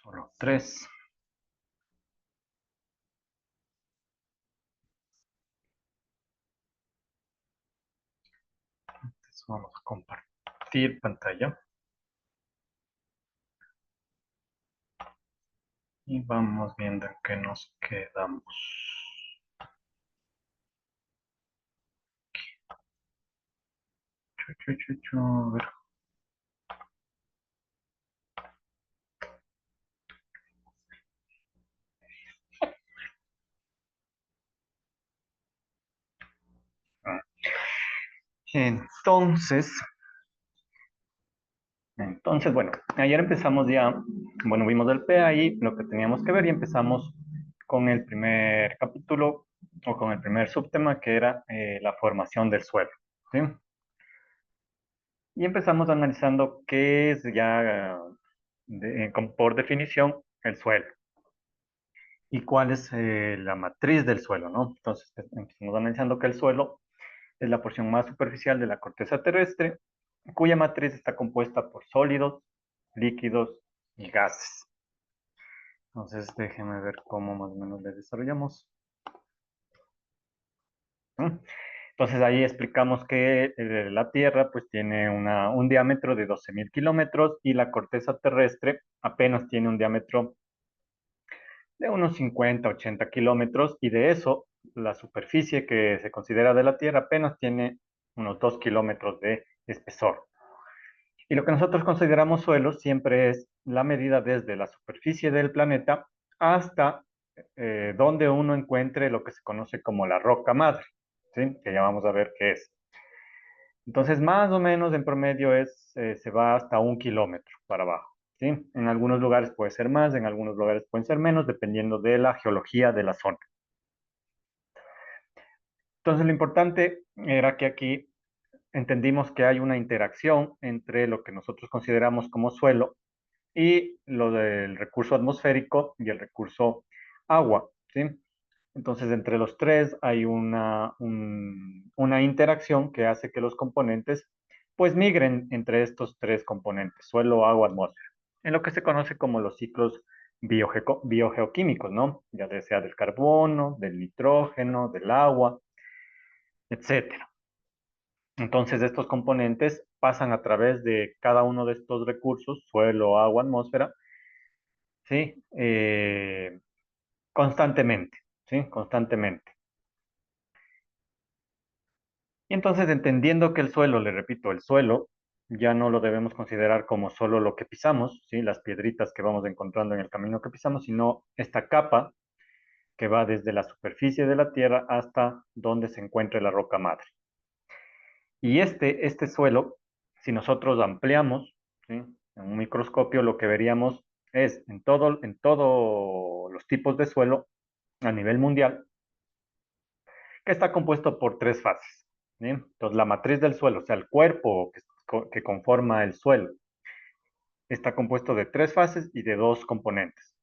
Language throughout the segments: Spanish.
Solo 3. Entonces vamos a compartir pantalla. Y vamos viendo en qué nos quedamos. A ver. Entonces, bueno, ayer empezamos ya, bueno, vimos el PAI, lo que teníamos que ver y empezamos con el primer capítulo o con el primer subtema que era la formación del suelo, ¿sí? Y empezamos analizando qué es ya, por definición, el suelo y cuál es la matriz del suelo, ¿no? Entonces, empezamos analizando que el suelo es la porción más superficial de la corteza terrestre, cuya matriz está compuesta por sólidos, líquidos y gases. Entonces, déjenme ver cómo más o menos le desarrollamos. ¿Mm? Entonces, ahí explicamos que la Tierra pues tiene un diámetro de 12.000 kilómetros y la corteza terrestre apenas tiene un diámetro de unos 50, 80 kilómetros y de eso la superficie que se considera de la Tierra apenas tiene unos 2 kilómetros de espesor. Y lo que nosotros consideramos suelo siempre es la medida desde la superficie del planeta hasta donde uno encuentre lo que se conoce como la roca madre, ¿sí? Que ya vamos a ver qué es. Entonces, más o menos en promedio se va hasta 1 kilómetro para abajo, ¿sí? En algunos lugares puede ser más, en algunos lugares pueden ser menos, dependiendo de la geología de la zona. Entonces, lo importante era que aquí entendimos que hay una interacción entre lo que nosotros consideramos como suelo y lo del recurso atmosférico y el recurso agua, ¿sí? Entonces, entre los tres hay una interacción que hace que los componentes pues migren entre estos tres componentes, suelo, agua, atmósfera, en lo que se conoce como los ciclos biogeoquímicos, ¿no? Ya sea del carbono, del nitrógeno, del agua, etcétera. Entonces, estos componentes pasan a través de cada uno de estos recursos, suelo, agua, atmósfera, ¿sí? Constantemente, ¿sí? Constantemente. Y entonces, entendiendo que el suelo, le repito, el suelo, ya no lo debemos considerar como solo lo que pisamos, ¿sí? Las piedritas que vamos encontrando en el camino que pisamos, sino esta capa que va desde la superficie de la Tierra hasta donde se encuentre la roca madre. Y este suelo, si nosotros ampliamos, ¿sí? En un microscopio, lo que veríamos es en todos los tipos de suelo a nivel mundial, que está compuesto por tres fases, ¿sí? Entonces, la matriz del suelo, o sea, el cuerpo que conforma el suelo, está compuesto de tres fases y de dos componentes.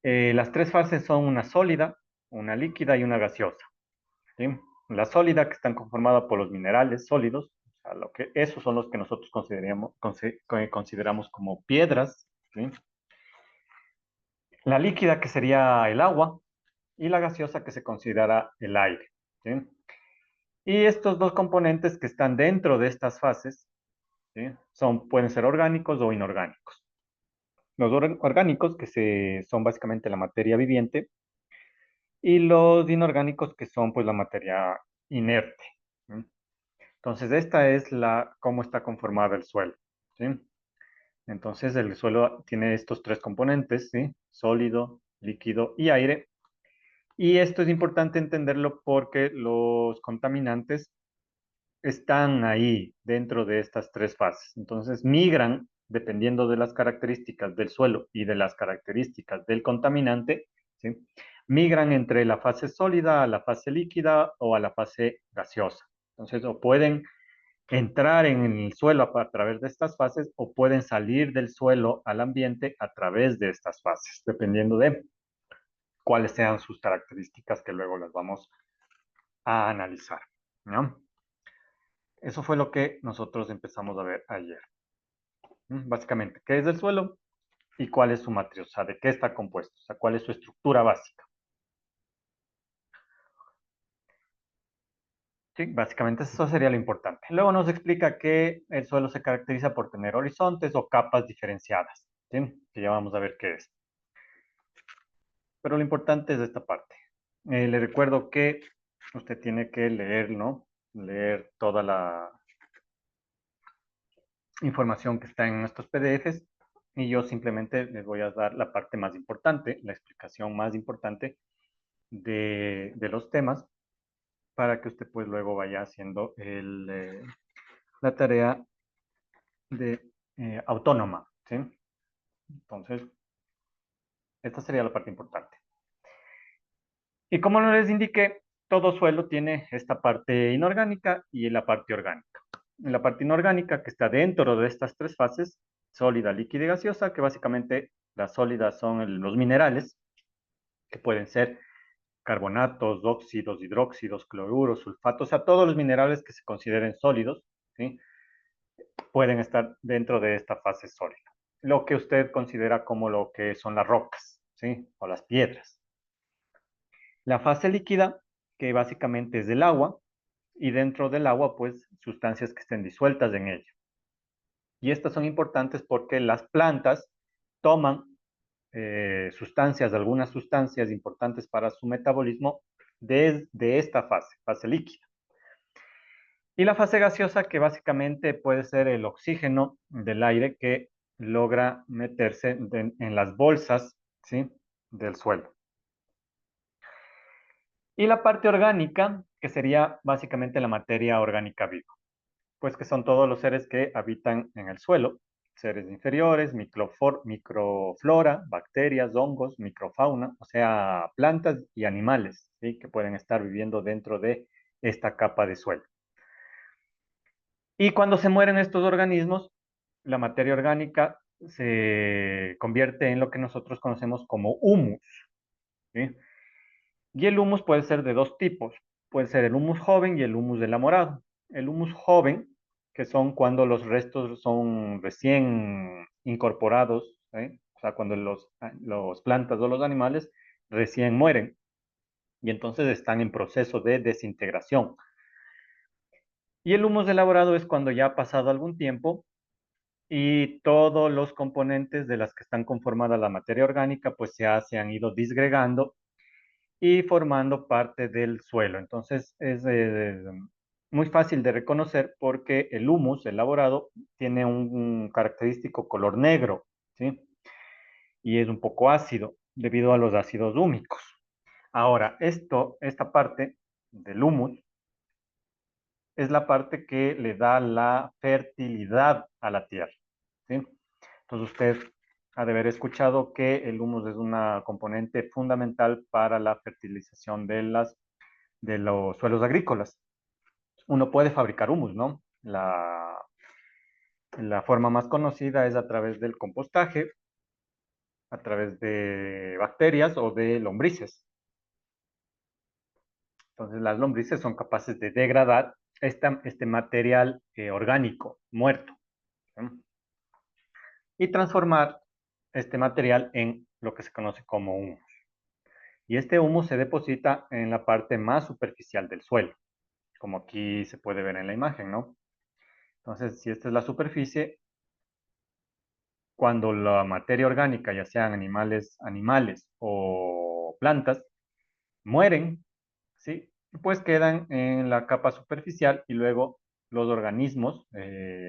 Las tres fases son una sólida, una líquida y una gaseosa, ¿sí? La sólida, que están conformada por los minerales sólidos, o sea, esos son los que nosotros consideramos como piedras, ¿sí? La líquida, que sería el agua, y la gaseosa, que se considera el aire, ¿sí? Y estos dos componentes que están dentro de estas fases, ¿sí? Pueden ser orgánicos o inorgánicos. Los orgánicos, son básicamente la materia viviente, y los inorgánicos, que son pues la materia inerte, ¿sí? Entonces, esta es cómo está conformado el suelo, ¿sí? Entonces, el suelo tiene estos tres componentes, ¿sí? Sólido, líquido y aire. Y esto es importante entenderlo porque los contaminantes están ahí dentro de estas tres fases. Entonces, migran dependiendo de las características del suelo y de las características del contaminante, ¿sí? Migran entre la fase sólida a la fase líquida o a la fase gaseosa. Entonces, o pueden entrar en el suelo a través de estas fases o pueden salir del suelo al ambiente a través de estas fases, dependiendo de cuáles sean sus características que luego las vamos a analizar, ¿no? Eso fue lo que nosotros empezamos a ver ayer. Básicamente, ¿qué es el suelo? y cuál es su matriz, o sea, de qué está compuesto, o sea, cuál es su estructura básica. Sí, básicamente eso sería lo importante. Luego nos explica que el suelo se caracteriza por tener horizontes o capas diferenciadas, ¿sí? Que ya vamos a ver qué es. Pero lo importante es esta parte. Le recuerdo que usted tiene que leer, ¿no? Leer toda la información que está en estos PDFs y yo simplemente les voy a dar la parte más importante, la explicación más importante de los temas para que usted pues luego vaya haciendo la tarea de autónoma, ¿sí? Entonces, esta sería la parte importante. Y como no les indiqué, todo suelo tiene esta parte inorgánica y la parte orgánica. En la parte inorgánica, que está dentro de estas tres fases, sólida, líquida y gaseosa, que básicamente las sólidas son los minerales, que pueden ser carbonatos, óxidos, hidróxidos, cloruros, sulfatos, o sea, todos los minerales que se consideren sólidos, ¿sí? Pueden estar dentro de esta fase sólida. Lo que usted considera como lo que son las rocas, ¿sí? O las piedras. La fase líquida, que básicamente es del agua, y dentro del agua, pues, sustancias que estén disueltas en ella. Y estas son importantes porque las plantas toman sustancias, algunas sustancias importantes para su metabolismo desde esta fase, fase líquida. Y la fase gaseosa, que básicamente puede ser el oxígeno del aire que logra meterse en las bolsas, ¿sí? Del suelo. Y la parte orgánica, que sería básicamente la materia orgánica viva, pues que son todos los seres que habitan en el suelo, seres inferiores, microflora, bacterias, hongos, microfauna, o sea, plantas y animales, ¿sí? Que pueden estar viviendo dentro de esta capa de suelo. Y cuando se mueren estos organismos, la materia orgánica se convierte en lo que nosotros conocemos como humus, ¿sí? Y el humus puede ser de dos tipos. Puede ser el humus joven y el humus enamorado. El humus joven, que son cuando los restos son recién incorporados, ¿eh? O sea, cuando los plantas o los animales recién mueren y entonces están en proceso de desintegración. Y el humus elaborado es cuando ya ha pasado algún tiempo y todos los componentes de las que están conformadas la materia orgánica pues ya se han ido disgregando y formando parte del suelo. Entonces es muy fácil de reconocer porque el humus elaborado tiene un característico color negro, ¿sí? Y es un poco ácido debido a los ácidos húmicos. Ahora, esta parte del humus es la parte que le da la fertilidad a la tierra, ¿sí? Entonces usted ha de haber escuchado que el humus es una componente fundamental para la fertilización de los suelos agrícolas. Uno puede fabricar humus, ¿no? La forma más conocida es a través del compostaje, a través de bacterias o de lombrices. Entonces las lombrices son capaces de degradar este material orgánico muerto, ¿sí? Y transformar este material en lo que se conoce como humus. Y este humus se deposita en la parte más superficial del suelo, como aquí se puede ver en la imagen, ¿no? Entonces, si esta es la superficie, cuando la materia orgánica, ya sean animales o plantas, mueren, ¿sí? Pues quedan en la capa superficial y luego los organismos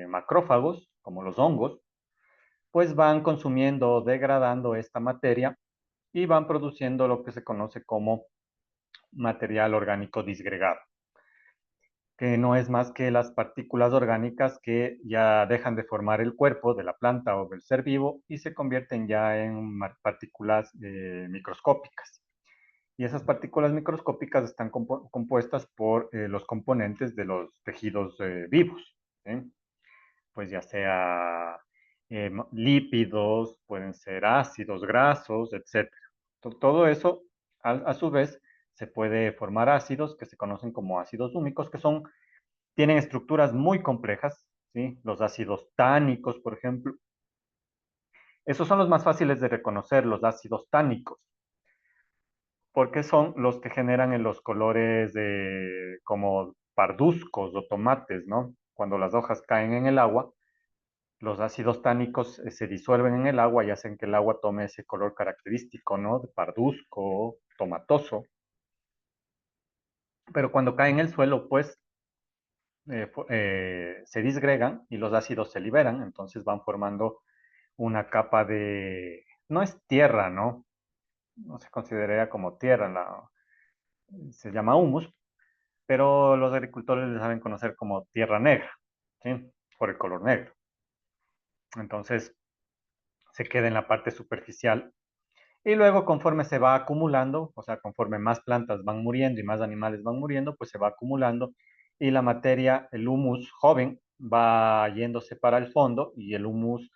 macrófagos, como los hongos, pues van consumiendo o degradando esta materia y van produciendo lo que se conoce como material orgánico disgregado, que no es más que las partículas orgánicas que ya dejan de formar el cuerpo de la planta o del ser vivo y se convierten ya en partículas microscópicas. Y esas partículas microscópicas están compuestas por los componentes de los tejidos vivos, ¿sí? Pues ya sea lípidos, pueden ser ácidos, grasos, etcétera. Todo eso, a su vez, se puede formar ácidos que se conocen como ácidos húmicos, que tienen estructuras muy complejas, ¿sí? Los ácidos tánicos, por ejemplo, Esos son los más fáciles de reconocer, los ácidos tánicos, porque son los que generan en los colores de como parduzcos o tomates, ¿no? Cuando las hojas caen en el agua, los ácidos tánicos se disuelven en el agua y hacen que el agua tome ese color característico, ¿no? De parduzco, tomatoso. Pero cuando caen en el suelo, pues se disgregan y los ácidos se liberan, entonces van formando una capa de, no es tierra, ¿no? No se consideraría como tierra, se llama humus, pero los agricultores le saben conocer como tierra negra, ¿sí? Por el color negro. Entonces se queda en la parte superficial. Y luego, conforme se va acumulando, o sea, conforme más plantas van muriendo y más animales van muriendo, pues se va acumulando y la materia, el humus joven, va yéndose para el fondo y el humus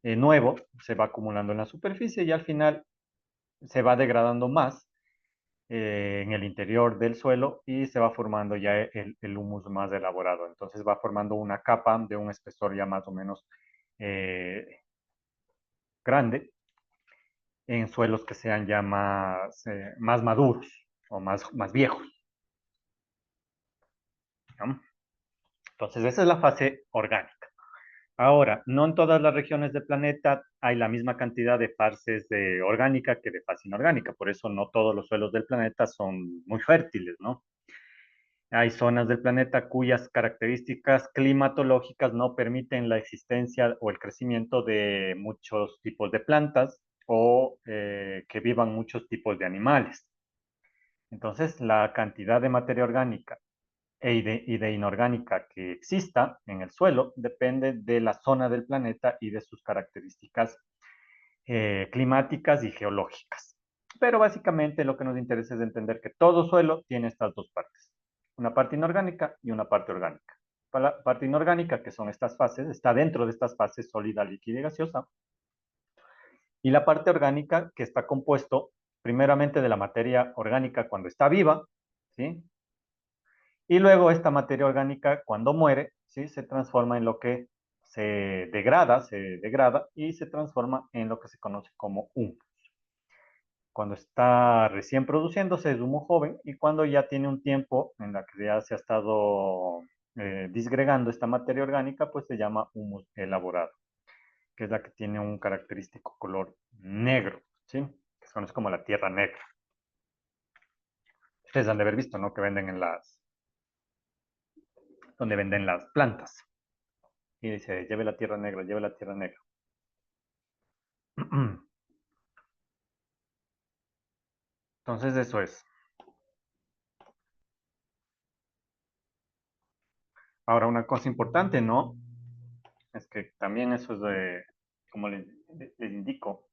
nuevo se va acumulando en la superficie y al final se va degradando más en el interior del suelo y se va formando ya el humus más elaborado. Entonces va formando una capa de un espesor ya más o menos eh, grande en suelos que sean ya más maduros o más viejos, ¿no? Entonces, esa es la fase orgánica. Ahora, no en todas las regiones del planeta hay la misma cantidad de fases de orgánica que de fase inorgánica, por eso no todos los suelos del planeta son muy fértiles, ¿no? Hay zonas del planeta cuyas características climatológicas no permiten la existencia o el crecimiento de muchos tipos de plantas o que vivan muchos tipos de animales. Entonces, la cantidad de materia orgánica y de inorgánica que exista en el suelo depende de la zona del planeta y de sus características climáticas y geológicas. Pero básicamente lo que nos interesa es entender que todo suelo tiene estas dos partes, una parte inorgánica y una parte orgánica. La parte inorgánica, que son estas fases, está dentro de estas fases sólida, líquida y gaseosa, y la parte orgánica, que está compuesto primeramente de la materia orgánica cuando está viva, ¿sí? Y luego esta materia orgánica, cuando muere, ¿sí? Se transforma en lo que se degrada y se transforma en lo que se conoce como humo. Cuando está recién produciéndose es humo joven y cuando ya tiene un tiempo en la que ya se ha estado disgregando esta materia orgánica, pues se llama humus elaborado, que es la que tiene un característico color negro, ¿sí? Que se conoce como la tierra negra. Ustedes han de haber visto, ¿no? Que venden donde venden las plantas. Y dice, lleve la tierra negra, lleve la tierra negra. Entonces eso es. Ahora, una cosa importante, ¿no? Es que también eso es de, como les indico,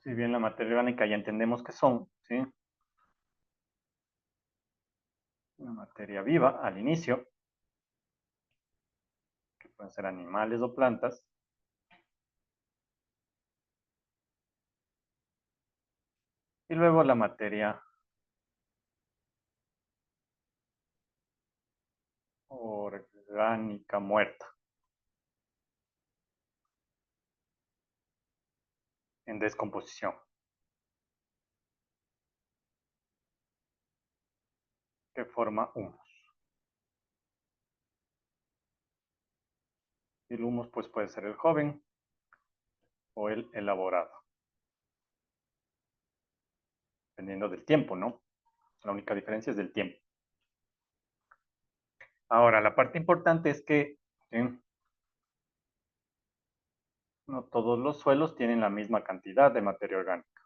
si bien la materia orgánica ya entendemos que son, ¿sí? La materia viva al inicio, que pueden ser animales o plantas, y luego la materia orgánica muerta, en descomposición, que forma humus. Y el humus pues puede ser el joven o el elaborado, dependiendo del tiempo, ¿no? La única diferencia es del tiempo. Ahora, la parte importante es que ¿sí? No todos los suelos tienen la misma cantidad de materia orgánica.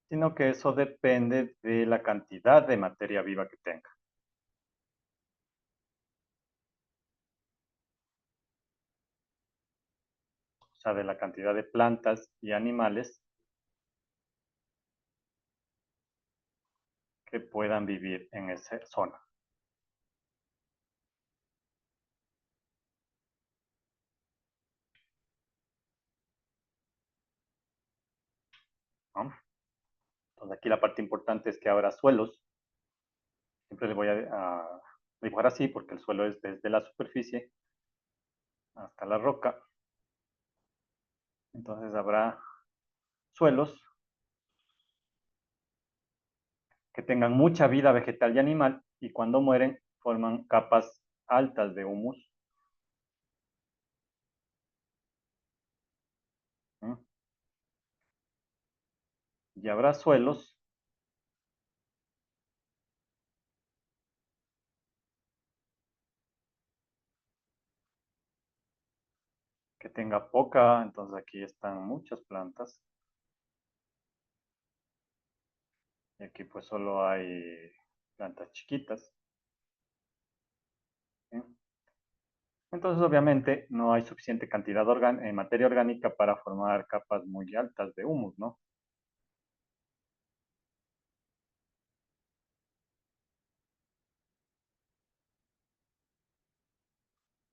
Sino que eso depende de la cantidad de materia viva que tenga, o sea, de la cantidad de plantas y animales que puedan vivir en esa zona. ¿No? Entonces aquí la parte importante es que habrá suelos. Siempre le voy a dibujar así porque el suelo es desde la superficie hasta la roca. Entonces habrá suelos que tengan mucha vida vegetal y animal y cuando mueren forman capas altas de humus. ¿No? Y habrá suelos que tenga poca, entonces aquí están muchas plantas y aquí pues solo hay plantas chiquitas. ¿Sí? Entonces obviamente no hay suficiente cantidad de materia orgánica para formar capas muy altas de humus, ¿no?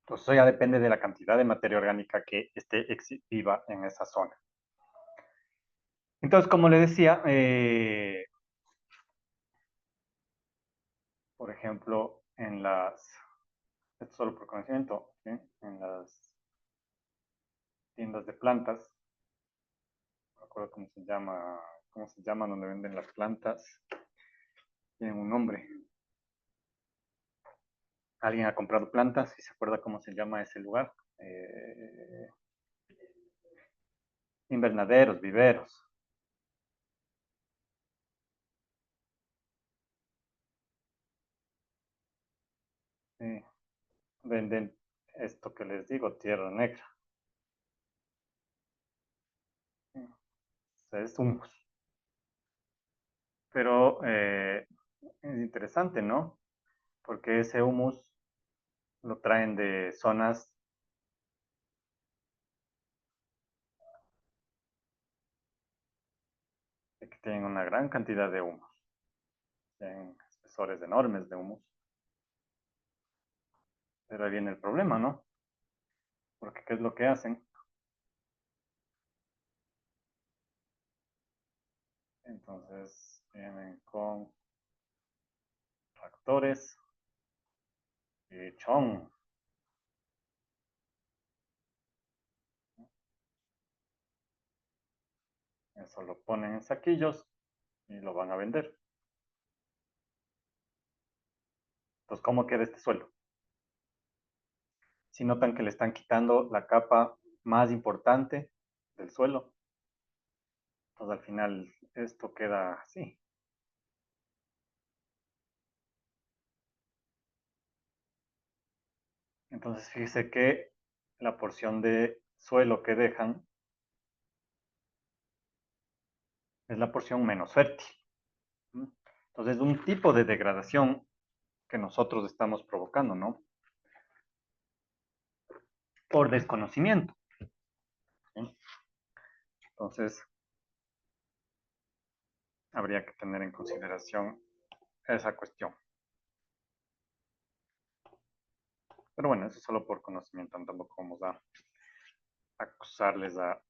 Entonces eso ya depende de la cantidad de materia orgánica que esté viva en esa zona. Entonces, como le decía, por ejemplo, esto solo por conocimiento, ¿sí? En las tiendas de plantas, no me acuerdo cómo se llama donde venden las plantas, tienen un nombre. ¿Alguien ha comprado plantas y se acuerda cómo se llama ese lugar? Invernaderos, viveros. Sí, venden esto que les digo, tierra negra. Sí, o sea, es humus. Pero es interesante, ¿no? Porque ese humus lo traen de zonas que tienen una gran cantidad de humus, tienen espesores enormes de humus. Pero ahí viene el problema, ¿no? Porque ¿qué es lo que hacen? Entonces vienen con tractores y chon. Eso lo ponen en saquillos y lo van a vender. Entonces, ¿cómo queda este suelo? Si notan que le están quitando la capa más importante del suelo, entonces al final esto queda así. Entonces, fíjese que la porción de suelo que dejan es la porción menos fértil. Entonces, es un tipo de degradación que nosotros estamos provocando, ¿no? Por desconocimiento. ¿Sí? Entonces, habría que tener en consideración esa cuestión. Pero bueno, eso es solo por conocimiento, tampoco vamos a acusarles a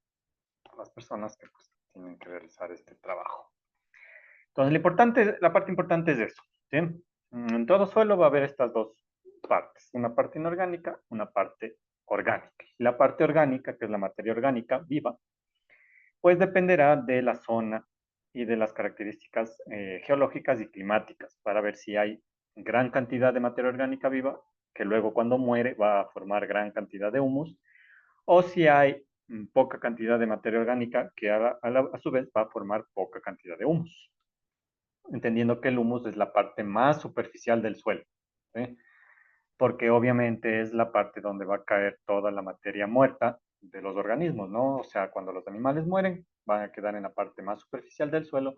las personas que pues, tienen que realizar este trabajo. Entonces, la parte importante es eso. ¿Sí? En todo suelo va a haber estas dos partes, una parte inorgánica, una parte orgánica. Y la parte orgánica, que es la materia orgánica viva, pues dependerá de la zona y de las características geológicas y climáticas para ver si hay gran cantidad de materia orgánica viva, que luego cuando muere va a formar gran cantidad de humus, o si hay poca cantidad de materia orgánica que a su vez va a formar poca cantidad de humus, entendiendo que el humus es la parte más superficial del suelo, ¿sí? Porque obviamente es la parte donde va a caer toda la materia muerta de los organismos, ¿no? O sea, cuando los animales mueren, van a quedar en la parte más superficial del suelo,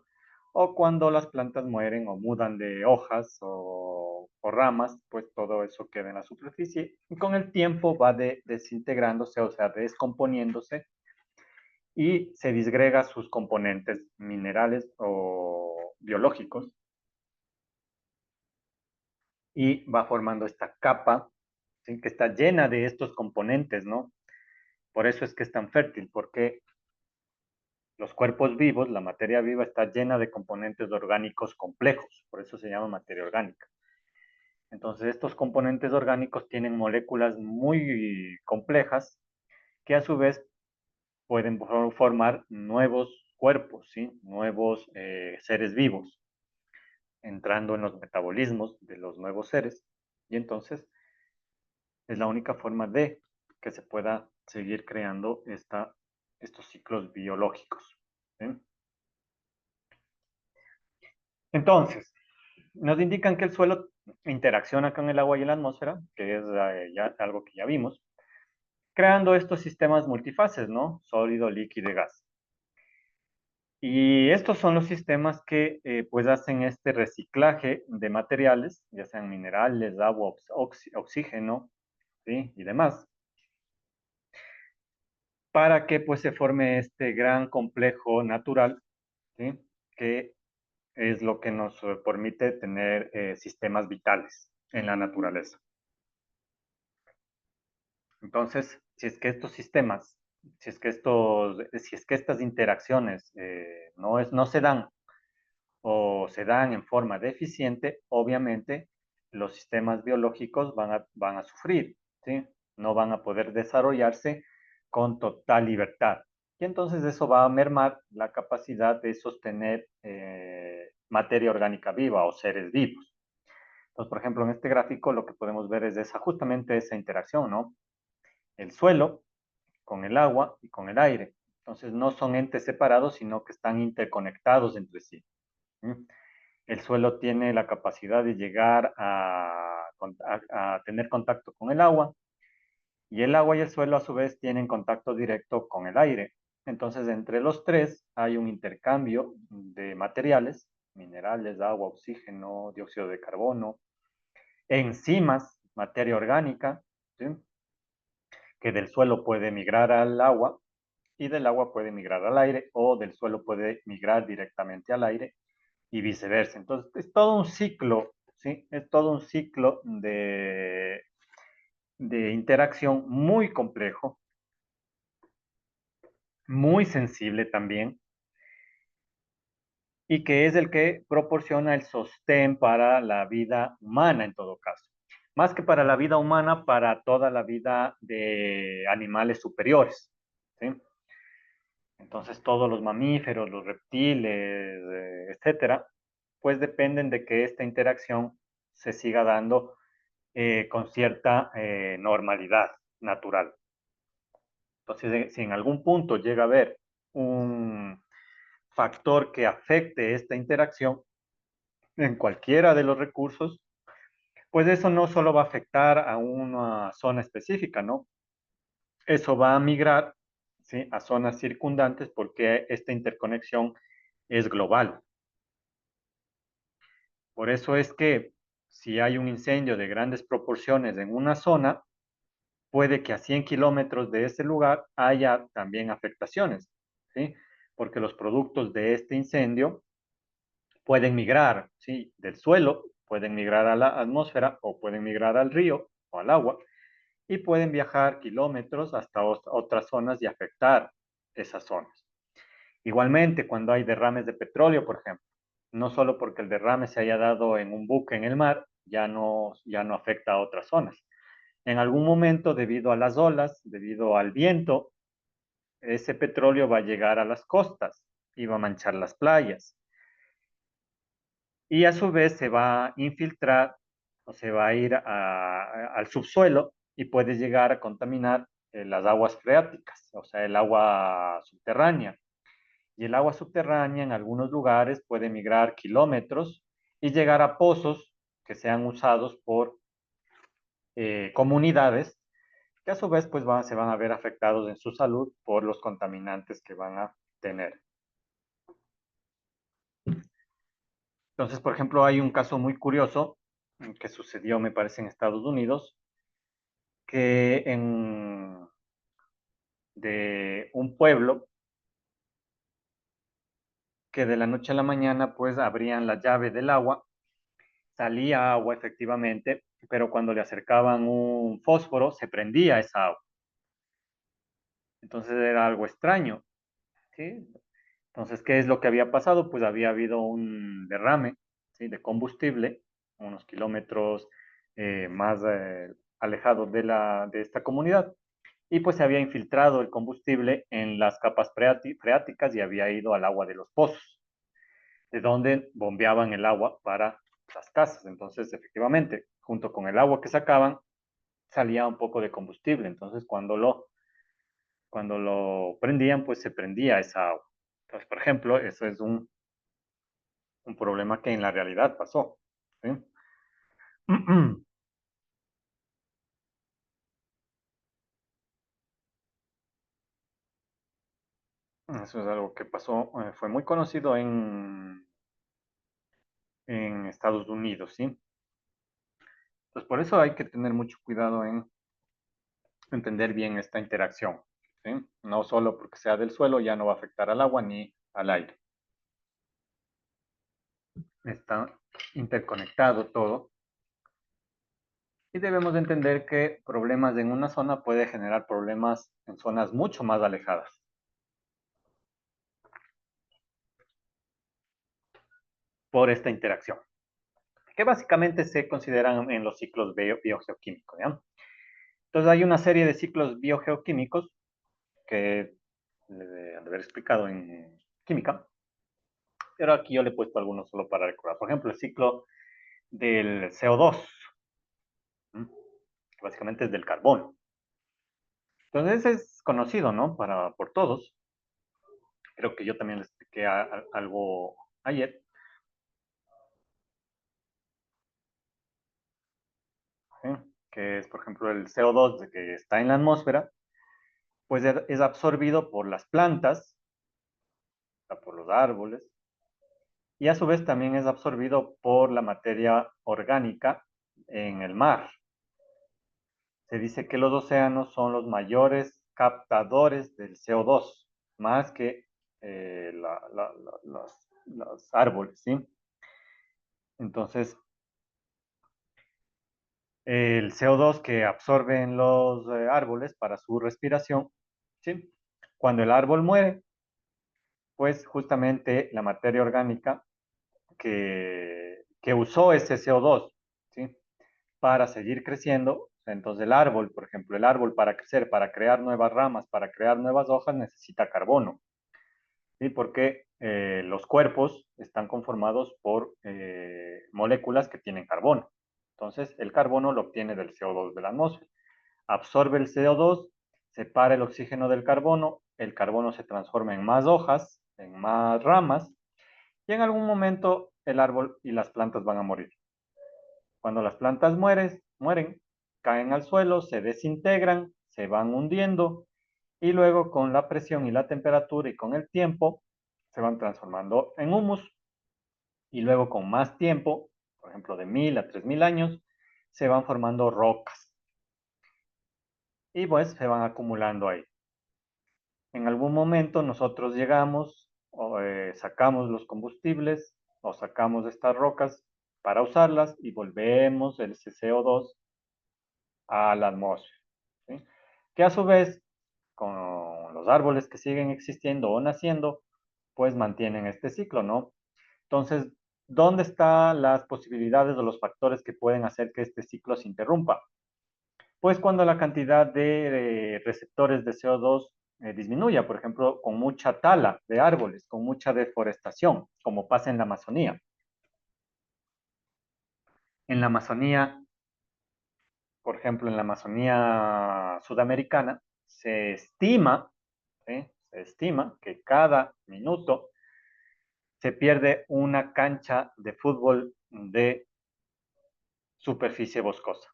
o cuando las plantas mueren o mudan de hojas o ramas, pues todo eso queda en la superficie y con el tiempo va desintegrándose, o sea, descomponiéndose y se disgrega sus componentes minerales o biológicos y va formando esta capa, ¿sí? Que está llena de estos componentes, ¿no? Por eso es que es tan fértil, porque los cuerpos vivos, la materia viva está llena de componentes orgánicos complejos, por eso se llama materia orgánica. Entonces, estos componentes orgánicos tienen moléculas muy complejas que a su vez pueden formar nuevos cuerpos, ¿sí? Nuevos seres vivos, entrando en los metabolismos de los nuevos seres. Y entonces es la única forma de que se pueda seguir creando estos ciclos biológicos, ¿sí? Entonces, nos indican que el suelo interacciona con el agua y la atmósfera, que es ya algo que ya vimos, creando estos sistemas multifases, ¿no? Sólido, líquido y gas. Y estos son los sistemas que pues hacen este reciclaje de materiales, ya sean minerales, agua, oxígeno, ¿sí? Y demás, para que pues se forme este gran complejo natural, ¿sí? Que es lo que nos permite tener sistemas vitales en la naturaleza. Entonces, si es que estos sistemas, si es que estas interacciones no se dan o se dan en forma deficiente, obviamente los sistemas biológicos van a sufrir, ¿sí? No van a poder desarrollarse con total libertad. Y entonces eso va a mermar la capacidad de sostener materia orgánica viva o seres vivos. Entonces, por ejemplo, en este gráfico lo que podemos ver es justamente esa interacción, ¿no? El suelo con el agua y con el aire. Entonces, no son entes separados, sino que están interconectados entre sí. ¿Sí? El suelo tiene la capacidad de llegar a tener contacto con el agua y el agua y el suelo a su vez tienen contacto directo con el aire. Entonces, entre los tres hay un intercambio de materiales, minerales, agua, oxígeno, dióxido de carbono, enzimas, materia orgánica, ¿sí? Que del suelo puede migrar al agua y del agua puede migrar al aire o del suelo puede migrar directamente al aire y viceversa. Entonces, es todo un ciclo, ¿sí? Es todo un ciclo de interacción muy complejo, muy sensible también, y que es el que proporciona el sostén para la vida humana en todo caso. Más que para la vida humana, para toda la vida de animales superiores, ¿sí? Entonces, todos los mamíferos, los reptiles, etcétera, pues dependen de que esta interacción se siga dando con cierta normalidad natural. Entonces, si en algún punto llega a haber un factor que afecte esta interacción en cualquiera de los recursos, pues eso no solo va a afectar a una zona específica, ¿no? Eso va a migrar, ¿sí? A zonas circundantes porque esta interconexión es global. Por eso es que si hay un incendio de grandes proporciones en una zona, puede que a 100 kilómetros de ese lugar haya también afectaciones, ¿sí? Porque los productos de este incendio pueden migrar, ¿sí? Del suelo, pueden migrar a la atmósfera o pueden migrar al río o al agua y pueden viajar kilómetros hasta otras zonas y afectar esas zonas. Igualmente, cuando hay derrames de petróleo, por ejemplo, no solo porque el derrame se haya dado en un buque en el mar, ya no afecta a otras zonas. En algún momento, debido a las olas, debido al viento, ese petróleo va a llegar a las costas y va a manchar las playas. Y a su vez se va a infiltrar o se va a ir al subsuelo y puede llegar a contaminar las aguas freáticas, o sea, el agua subterránea. Y el agua subterránea en algunos lugares puede migrar kilómetros y llegar a pozos que sean usados por comunidades que a su vez pues se van a ver afectados en su salud por los contaminantes que van a tener. Entonces, por ejemplo, hay un caso muy curioso que sucedió, me parece, en Estados Unidos, que de un pueblo que de la noche a la mañana pues abrían la llave del agua salía agua efectivamente, pero cuando le acercaban un fósforo se prendía esa agua. Entonces era algo extraño, ¿sí? Entonces, ¿qué es lo que había pasado? Pues había habido un derrame, ¿sí? De combustible, unos kilómetros más alejados de esta comunidad, y pues se había infiltrado el combustible en las capas freáticas y había ido al agua de los pozos, de donde bombeaban el agua para las casas. Entonces, efectivamente, junto con el agua que sacaban, salía un poco de combustible. Entonces, cuando lo prendían, pues se prendía esa agua. Entonces, por ejemplo, eso es un problema que en la realidad pasó. ¿Sí? Eso es algo que pasó, fue muy conocido en Estados Unidos, ¿sí? Pues por eso hay que tener mucho cuidado en entender bien esta interacción, ¿sí? No solo porque sea del suelo ya no va a afectar al agua ni al aire. Está interconectado todo y debemos de entender que problemas en una zona puede generar problemas en zonas mucho más alejadas por esta interacción, que básicamente se consideran en los ciclos biogeoquímicos, ¿ya? Entonces hay una serie de ciclos biogeoquímicos que les de haber explicado en química, pero aquí yo le he puesto algunos solo para recordar. Por ejemplo, el ciclo del CO2, que básicamente es del carbono. Entonces es conocido, ¿no? Por todos. Creo que yo también les expliqué algo ayer, ¿sí? Que es, por ejemplo, el CO2 de que está en la atmósfera, pues es absorbido por las plantas, por los árboles, y a su vez también es absorbido por la materia orgánica en el mar. Se dice que los océanos son los mayores captadores del CO2, más que los árboles, ¿sí? Entonces, el CO2 que absorben los árboles para su respiración, ¿sí? Cuando el árbol muere, pues justamente la materia orgánica que usó ese CO2, ¿sí? Para seguir creciendo. Entonces el árbol, por ejemplo, el árbol para crecer, para crear nuevas ramas, para crear nuevas hojas, necesita carbono, ¿sí? Porque los cuerpos están conformados por moléculas que tienen carbono. Entonces el carbono lo obtiene del CO2 de la atmósfera. Absorbe el CO2, separa el oxígeno del carbono, el carbono se transforma en más hojas, en más ramas, y en algún momento el árbol y las plantas van a morir. Cuando las plantas mueren, caen al suelo, se desintegran, se van hundiendo y luego con la presión y la temperatura y con el tiempo se van transformando en humus y luego con más tiempo, por ejemplo de 1000 a 3000 años, se van formando rocas y pues se van acumulando ahí. En algún momento nosotros llegamos, o, sacamos los combustibles o sacamos estas rocas para usarlas y volvemos el CO2 a la atmósfera, ¿sí? Que a su vez, con los árboles que siguen existiendo o naciendo, pues mantienen este ciclo, ¿no? Entonces, ¿dónde están las posibilidades o los factores que pueden hacer que este ciclo se interrumpa? Pues cuando la cantidad de receptores de CO2 disminuya, por ejemplo, con mucha tala de árboles, con mucha deforestación, como pasa en la Amazonía. En la Amazonía, por ejemplo, en la Amazonía sudamericana, ¿sí? Se estima que cada minuto se pierde una cancha de fútbol de superficie boscosa.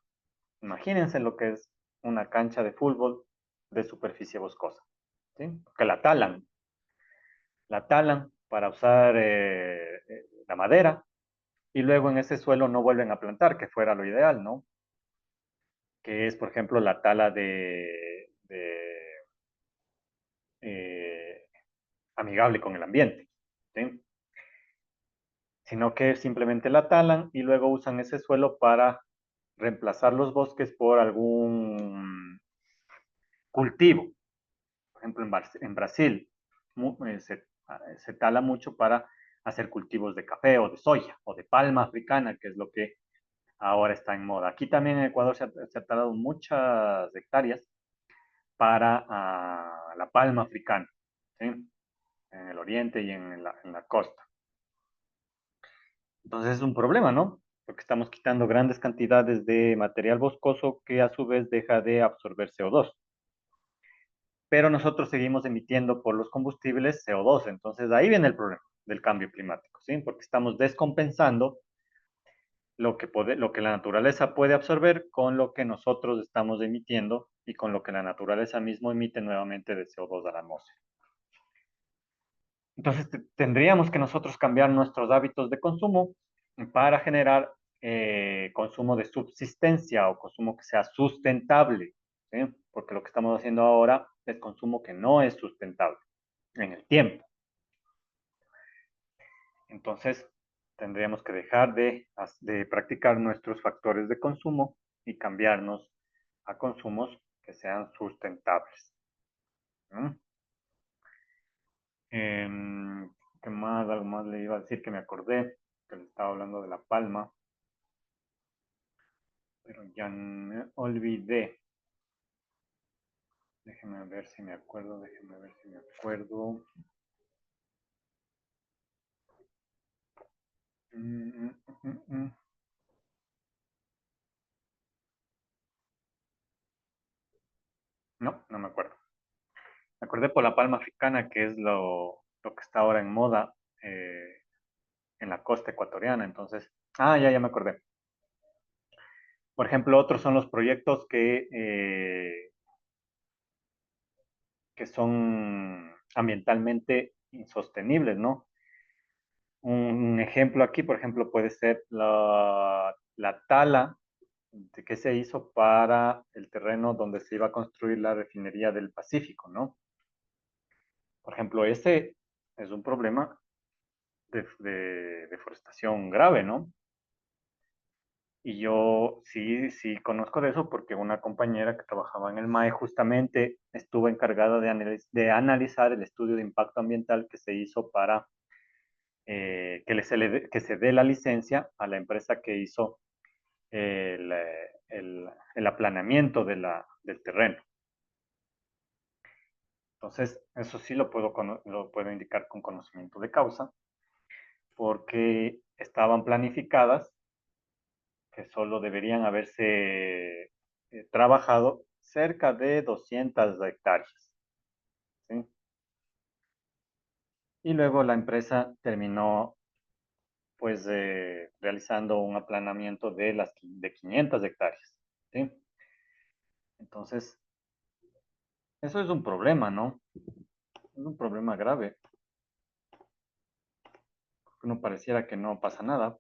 Imagínense lo que es una cancha de fútbol de superficie boscosa, ¿sí? Que la talan para usar la madera y luego en ese suelo no vuelven a plantar, que fuera lo ideal, ¿no? Que es, por ejemplo, la tala eh, amigable con el ambiente, ¿sí? sino que simplemente la talan y luego usan ese suelo para reemplazar los bosques por algún cultivo. Por ejemplo, en Brasil se tala mucho para hacer cultivos de café o de soya o de palma africana, que es lo que ahora está en moda. Aquí también en Ecuador se ha talado muchas hectáreas para la palma africana, ¿sí? En el oriente y en la costa. Entonces es un problema, ¿no? Porque estamos quitando grandes cantidades de material boscoso que a su vez deja de absorber CO2. Pero nosotros seguimos emitiendo por los combustibles CO2. Entonces ahí viene el problema del cambio climático, ¿sí? Porque estamos descompensando lo que la naturaleza puede absorber con lo que nosotros estamos emitiendo y con lo que la naturaleza mismo emite nuevamente de CO2 a la atmósfera. Entonces tendríamos que nosotros cambiar nuestros hábitos de consumo para generar consumo de subsistencia o consumo que sea sustentable, ¿sí? Porque lo que estamos haciendo ahora es consumo que no es sustentable en el tiempo. Entonces, tendríamos que dejar de practicar nuestros factores de consumo y cambiarnos a consumos que sean sustentables. ¿Mm? ¿Qué más? Algo más le iba a decir que me acordé, que le estaba hablando de la palma, pero ya me olvidé. Déjeme ver si me acuerdo, déjeme ver si me acuerdo. Mm, mm, mm, mm. No, no me acuerdo. Me acordé por la palma africana, que es lo que está ahora en moda en la costa ecuatoriana. Entonces, ya me acordé. Por ejemplo, otros son los proyectos que son ambientalmente insostenibles, ¿no? Un ejemplo aquí, por ejemplo, puede ser la tala que se hizo para el terreno donde se iba a construir la refinería del Pacífico, ¿no? Por ejemplo, ese es un problema de deforestación grave, ¿no? Y yo sí conozco de eso porque una compañera que trabajaba en el MAE justamente estuvo encargada de analizar el estudio de impacto ambiental que se hizo para que se dé la licencia a la empresa que hizo el, el aplanamiento del terreno. Entonces, eso sí lo puedo indicar con conocimiento de causa porque estaban planificadas que solo deberían haberse trabajado cerca de 200 hectáreas, ¿sí? Y luego la empresa terminó pues realizando un aplanamiento de 500 hectáreas, ¿sí? Entonces, eso es un problema, ¿no? Es un problema grave. Uno pareciera que no pasa nada,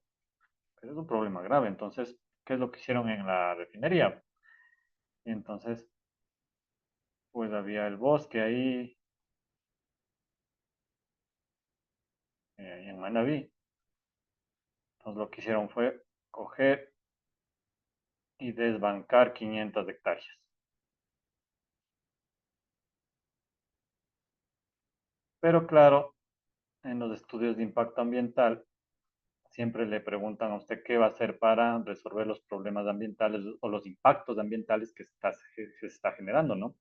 pero es un problema grave. Entonces, ¿qué es lo que hicieron en la refinería? Y entonces, pues había el bosque ahí en Manabí. Entonces, lo que hicieron fue coger y desbancar 500 hectáreas. Pero claro, en los estudios de impacto ambiental siempre le preguntan a usted qué va a hacer para resolver los problemas ambientales o los impactos ambientales que se está generando, ¿no?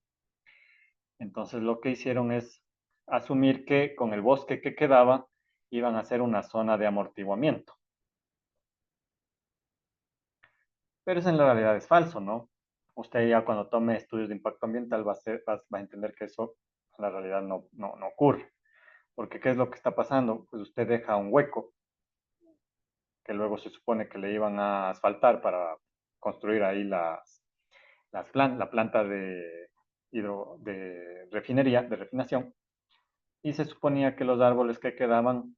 Entonces lo que hicieron es asumir que con el bosque que quedaba iban a hacer una zona de amortiguamiento. Pero eso en la realidad es falso, ¿no? Usted ya cuando tome estudios de impacto ambiental va a entender que eso en la realidad no ocurre. Porque ¿qué es lo que está pasando? Pues usted deja un hueco que luego se supone que le iban a asfaltar para construir ahí la planta de refinería, de refinación, y se suponía que los árboles que quedaban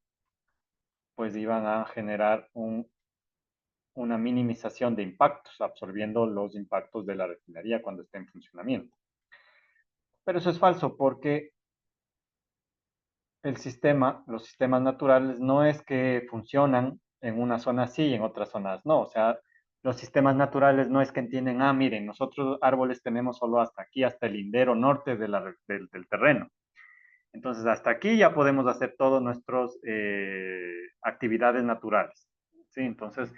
pues iban a generar una minimización de impactos, absorbiendo los impactos de la refinería cuando esté en funcionamiento. Pero eso es falso porque los sistemas naturales no es que funcionan en una zona sí y en otras zonas no. O sea, los sistemas naturales no es que entienden, ah, miren, nosotros árboles tenemos solo hasta aquí, hasta el lindero norte de del terreno. Entonces, hasta aquí ya podemos hacer todas nuestras actividades naturales. ¿Sí? Entonces,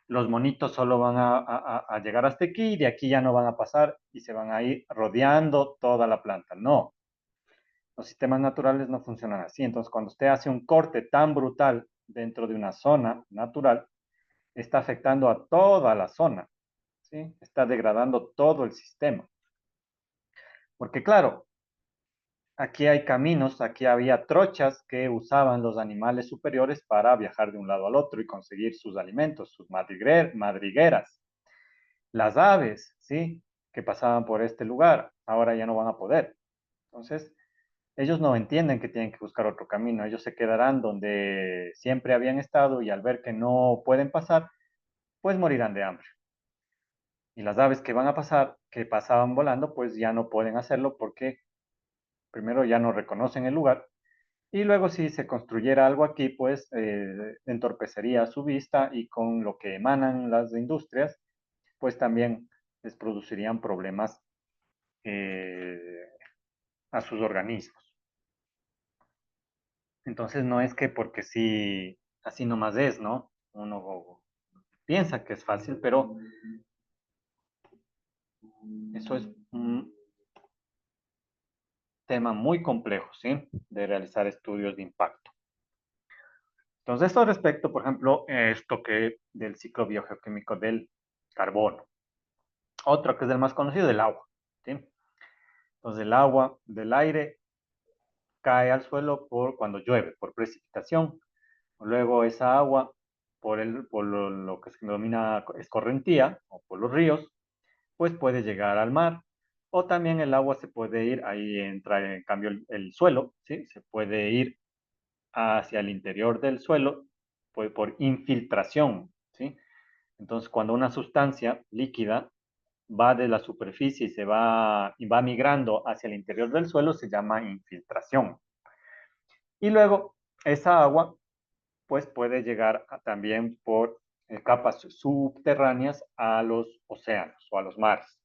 los monitos solo van a llegar hasta aquí y de aquí ya no van a pasar y se van a ir rodeando toda la planta. No, los sistemas naturales no funcionan así. Entonces, cuando usted hace un corte tan brutal dentro de una zona natural, está afectando a toda la zona, ¿sí? Está degradando todo el sistema. Porque claro, aquí hay caminos, aquí había trochas que usaban los animales superiores para viajar de un lado al otro y conseguir sus alimentos, sus madrigueras. Las aves, ¿sí? Que pasaban por este lugar, ahora ya no van a poder. Entonces, ellos no entienden que tienen que buscar otro camino, ellos se quedarán donde siempre habían estado y al ver que no pueden pasar, pues morirán de hambre. Y las aves que van a pasar, que pasaban volando, pues ya no pueden hacerlo porque primero ya no reconocen el lugar y luego si se construyera algo aquí, pues entorpecería su vista y con lo que emanan las industrias, pues también les producirían problemas eh, a sus organismos. Entonces no es que porque sí, así nomás es, ¿no? Uno piensa que es fácil, pero eso es un tema muy complejo, ¿sí? De realizar estudios de impacto. Entonces, esto respecto, por ejemplo, esto que del ciclo biogeoquímico del carbono. Otro que es el más conocido, el agua, ¿sí? Entonces, el agua del aire cae al suelo por cuando llueve, por precipitación. Luego esa agua, por lo que se denomina escorrentía, o por los ríos, pues puede llegar al mar. O también el agua se puede ir, ahí entra en cambio el suelo, ¿sí? Se puede ir hacia el interior del suelo pues, por infiltración, ¿sí? Entonces, cuando una sustancia líquida va de la superficie y va migrando hacia el interior del suelo, se llama infiltración. Y luego, esa agua, pues puede llegar también por capas subterráneas a los océanos o a los mares.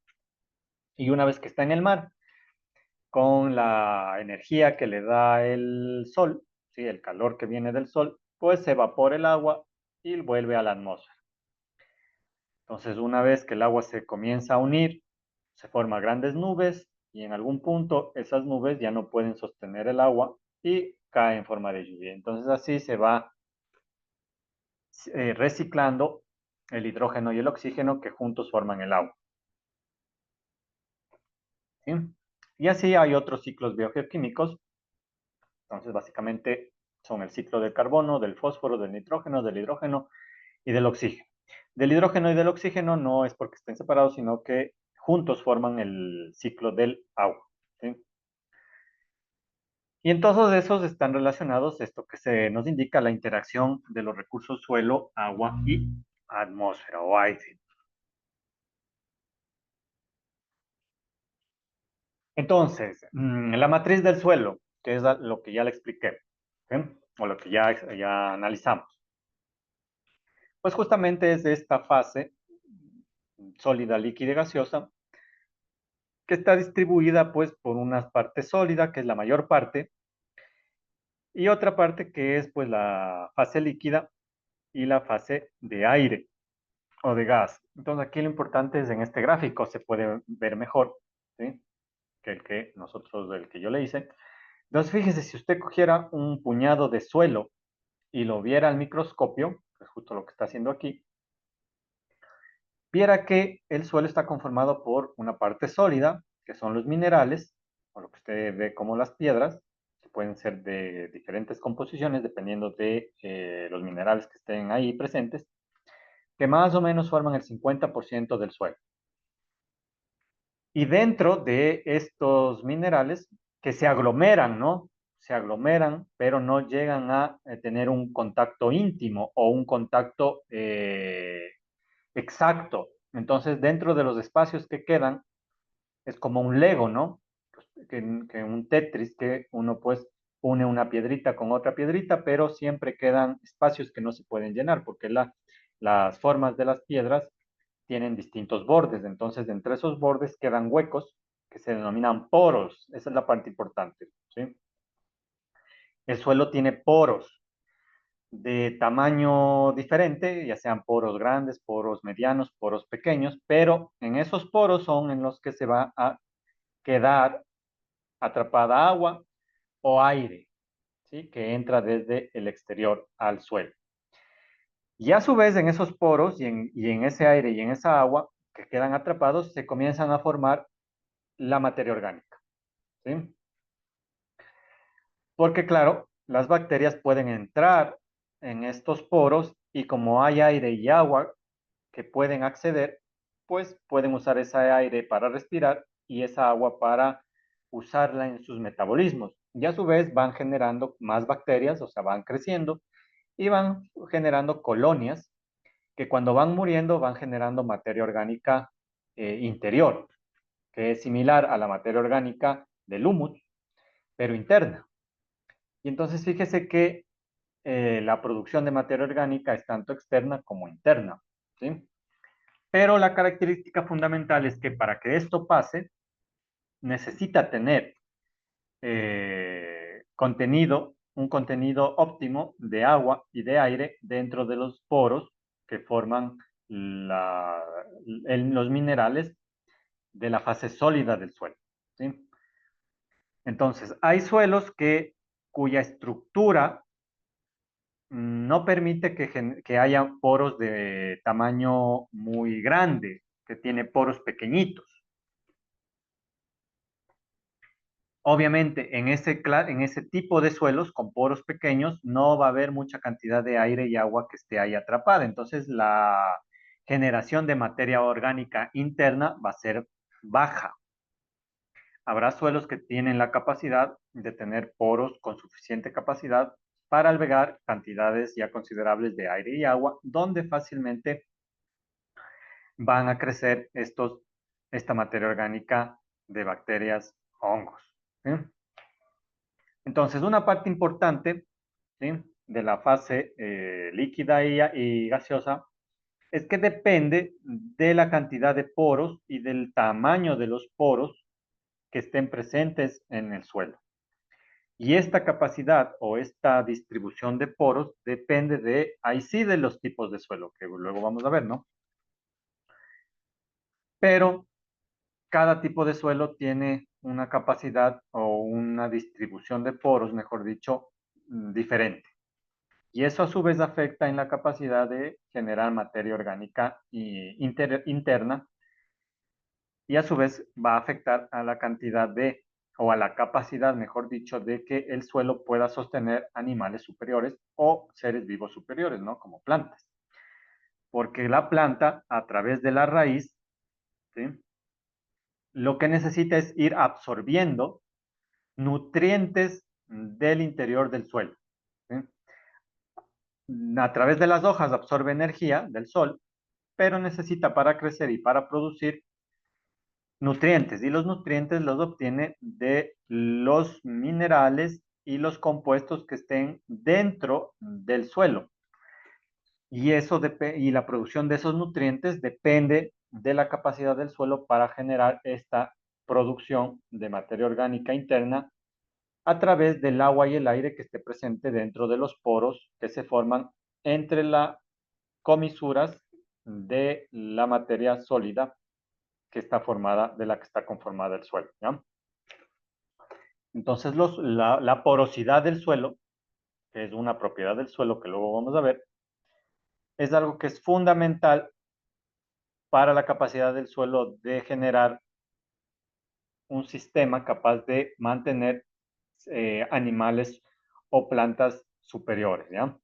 Y una vez que está en el mar, con la energía que le da el sol, ¿sí? El calor que viene del sol, pues se evapora el agua y vuelve a la atmósfera. Entonces, una vez que el agua se comienza a unir, se forman grandes nubes y en algún punto esas nubes ya no pueden sostener el agua y cae en forma de lluvia. Entonces, así se va reciclando el hidrógeno y el oxígeno que juntos forman el agua. ¿Sí? Y así hay otros ciclos biogeoquímicos. Entonces, básicamente son el ciclo del carbono, del fósforo, del nitrógeno, del hidrógeno y del oxígeno. Del hidrógeno y del oxígeno no es porque estén separados, sino que juntos forman el ciclo del agua. ¿Sí? Y en todos esos están relacionados esto que se nos indica la interacción de los recursos suelo, agua y atmósfera o aire. Entonces, la matriz del suelo, que es lo que ya le expliqué, ¿sí? O lo que ya analizamos, pues justamente es esta fase sólida, líquida y gaseosa, que está distribuida pues por una parte sólida, que es la mayor parte, y otra parte que es pues la fase líquida y la fase de aire o de gas. Entonces aquí lo importante es en este gráfico, se puede ver mejor, ¿sí? Que el que nosotros, el que yo le hice. Entonces fíjese, si usted cogiera un puñado de suelo y lo viera al microscopio, que es justo lo que está haciendo aquí, viera que el suelo está conformado por una parte sólida, que son los minerales, o lo que usted ve como las piedras, que pueden ser de diferentes composiciones dependiendo de los minerales que estén ahí presentes, que más o menos forman el 50% del suelo. Y dentro de estos minerales que se aglomeran, ¿no? Se aglomeran, pero no llegan a tener un contacto íntimo o un contacto exacto. Entonces, dentro de los espacios que quedan, es como un Lego, ¿no? Que un Tetris que uno pues une una piedrita con otra piedrita, pero siempre quedan espacios que no se pueden llenar porque las formas de las piedras tienen distintos bordes. Entonces, entre esos bordes quedan huecos que se denominan poros. Esa es la parte importante, ¿sí? El suelo tiene poros de tamaño diferente, ya sean poros grandes, poros medianos, poros pequeños, pero en esos poros son en los que se va a quedar atrapada agua o aire, ¿sí? Que entra desde el exterior al suelo. Y a su vez, en esos poros y en ese aire y en esa agua que quedan atrapados, se comienzan a formar la materia orgánica, ¿sí? Porque claro, las bacterias pueden entrar en estos poros y como hay aire y agua que pueden acceder, pues pueden usar ese aire para respirar y esa agua para usarla en sus metabolismos. Y a su vez van generando más bacterias, o sea, van creciendo y van generando colonias que cuando van muriendo van generando materia orgánica interior, que es similar a la materia orgánica del humus, pero interna. Y entonces fíjese que la producción de materia orgánica es tanto externa como interna, ¿sí? Pero la característica fundamental es que para que esto pase, necesita tener un contenido óptimo de agua y de aire dentro de los poros que forman los minerales de la fase sólida del suelo, ¿sí? Entonces, hay suelos cuya estructura no permite que haya poros de tamaño muy grande, que tiene poros pequeñitos. Obviamente, en ese tipo de suelos con poros pequeños no va a haber mucha cantidad de aire y agua que esté ahí atrapada. Entonces, la generación de materia orgánica interna va a ser baja. Habrá suelos que tienen la capacidad de tener poros con suficiente capacidad para albergar cantidades ya considerables de aire y agua, donde fácilmente van a crecer esta materia orgánica de bacterias, hongos, ¿sí? Entonces, una parte importante, ¿sí?, de la fase líquida y gaseosa es que depende de la cantidad de poros y del tamaño de los poros que estén presentes en el suelo. Y esta capacidad o esta distribución de poros depende ahí sí, de los tipos de suelo, que luego vamos a ver, ¿no? Pero cada tipo de suelo tiene una capacidad o una distribución de poros, mejor dicho, diferente. Y eso a su vez afecta en la capacidad de generar materia orgánica interna y a su vez va a afectar a la cantidad o a la capacidad, mejor dicho, de que el suelo pueda sostener animales superiores o seres vivos superiores, ¿no? Como plantas. Porque la planta, a través de la raíz, ¿sí?, lo que necesita es ir absorbiendo nutrientes del interior del suelo, ¿sí? A través de las hojas absorbe energía del sol, pero necesita para crecer y para producir nutrientes. Y los nutrientes los obtiene de los minerales y los compuestos que estén dentro del suelo. Y la producción de esos nutrientes depende de la capacidad del suelo para generar esta producción de materia orgánica interna a través del agua y el aire que esté presente dentro de los poros que se forman entre las comisuras de la materia sólida de la que está conformada el suelo, ¿ya? Entonces, la porosidad del suelo, que es una propiedad del suelo que luego vamos a ver, es algo que es fundamental para la capacidad del suelo de generar un sistema capaz de mantener animales o plantas superiores, ¿ya?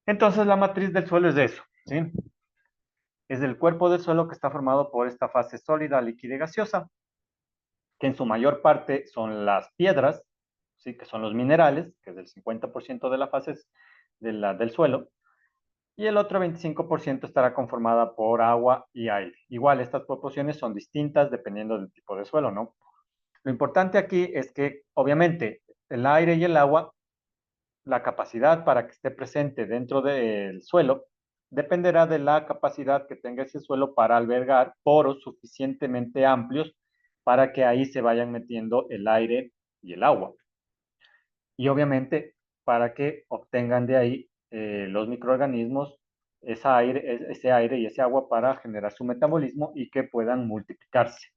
Entonces, la matriz del suelo es eso, ¿sí? Es el cuerpo del suelo que está formado por esta fase sólida, líquida y gaseosa, que en su mayor parte son las piedras, ¿sí?, que son los minerales, que es el 50% de la fase del suelo, y el otro 25% estará conformada por agua y aire. Igual, estas proporciones son distintas dependiendo del tipo de suelo, ¿no? Lo importante aquí es que, obviamente, el aire y el agua, la capacidad para que esté presente dentro del suelo, dependerá de la capacidad que tenga ese suelo para albergar poros suficientemente amplios para que ahí se vayan metiendo el aire y el agua. Y obviamente para que obtengan de ahí los microorganismos ese aire y ese agua para generar su metabolismo y que puedan multiplicarse.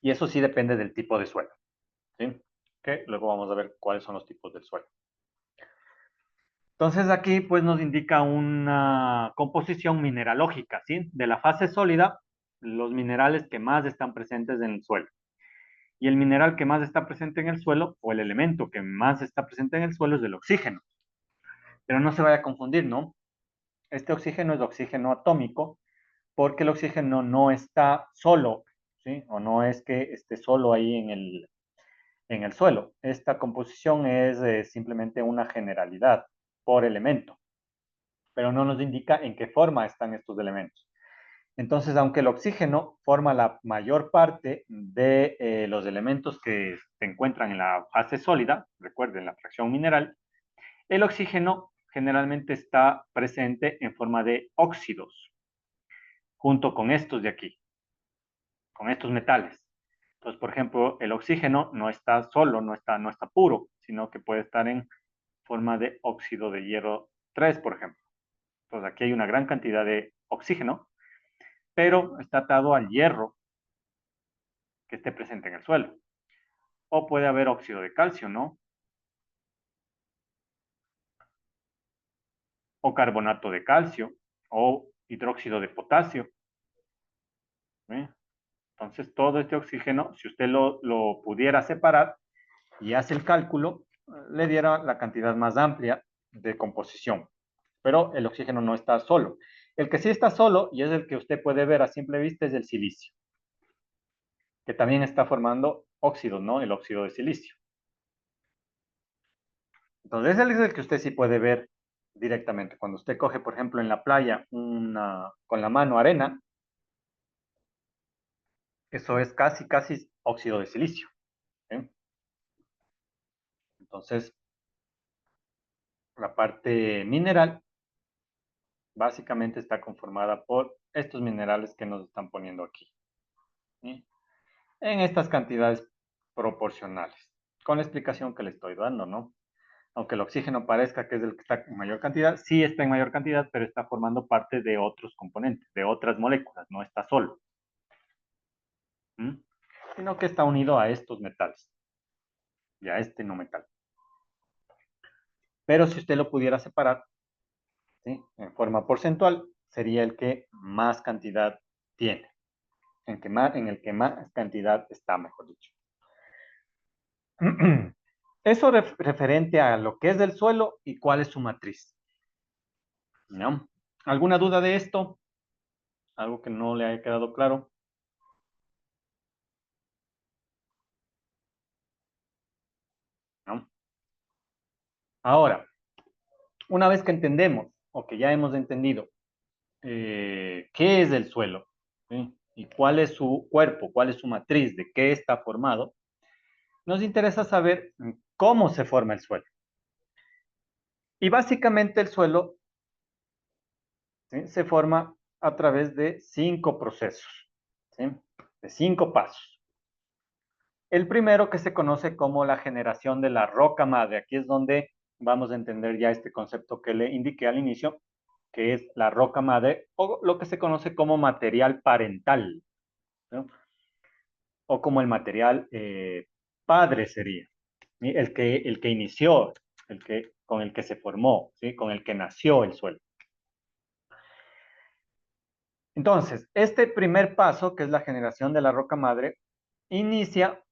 Y eso sí depende del tipo de suelo, ¿sí? Que luego vamos a ver cuáles son los tipos del suelo. Entonces aquí pues nos indica una composición mineralógica, ¿sí? De la fase sólida, los minerales que más están presentes en el suelo. Y el mineral que más está presente en el suelo, o el elemento que más está presente en el suelo, es el oxígeno. Pero no se vaya a confundir, ¿no? Este oxígeno es oxígeno atómico, porque el oxígeno no está solo, ¿sí? O no es que esté solo ahí en el suelo. Esta composición es simplemente una generalidad por elemento, pero no nos indica en qué forma están estos elementos. Entonces, aunque el oxígeno forma la mayor parte de los elementos que se encuentran en la fase sólida, recuerden la fracción mineral, el oxígeno generalmente está presente en forma de óxidos, junto con estos de aquí, con estos metales. Entonces, por ejemplo, el oxígeno no está solo, no está puro, sino que puede estar en forma de óxido de hierro 3, por ejemplo. Entonces, aquí hay una gran cantidad de oxígeno, pero está atado al hierro que esté presente en el suelo. O puede haber óxido de calcio, ¿no? O carbonato de calcio, o hidróxido de potasio. ¿Eh? Entonces, todo este oxígeno, si usted lo pudiera separar y hace el cálculo, le diera la cantidad más amplia de composición. Pero el oxígeno no está solo. El que sí está solo, y es el que usted puede ver a simple vista, es el silicio, que también está formando óxido, ¿no? El óxido de silicio. Entonces, ese es el que usted sí puede ver directamente. Cuando usted coge, por ejemplo, en la playa con la mano arena, eso es casi, casi óxido de silicio. ¿Sí? Entonces, la parte mineral básicamente está conformada por estos minerales que nos están poniendo aquí. ¿Sí? En estas cantidades proporcionales, con la explicación que le estoy dando, ¿no? Aunque el oxígeno parezca que es el que está en mayor cantidad, sí está en mayor cantidad, pero está formando parte de otros componentes, de otras moléculas, no está solo. ¿Mm? Sino que está unido a estos metales y a este no metal. Pero si usted lo pudiera separar, ¿sí? En forma porcentual, sería el que más cantidad tiene, en el que más cantidad está, mejor dicho. Eso referente a lo que es del suelo y cuál es su matriz. ¿No? ¿Alguna duda de esto? ¿Algo que no le haya quedado claro? ¿No? Ahora, una vez que entendemos o que ya hemos entendido qué es el suelo, ¿sí? Y cuál es su cuerpo, cuál es su matriz, de qué está formado, nos interesa saber cómo se forma el suelo. Y básicamente el suelo, ¿sí? Se forma a través de 5 procesos, ¿sí? De 5 pasos. El primero que se conoce como la generación de la roca madre. Aquí es donde vamos a entender ya este concepto que le indiqué al inicio, que es la roca madre o lo que se conoce como material parental, ¿no? O como el material padre sería, ¿sí? El que inició, con el que se formó, ¿sí? Con el que nació el suelo. Entonces, este primer paso, que es la generación de la roca madre, inicia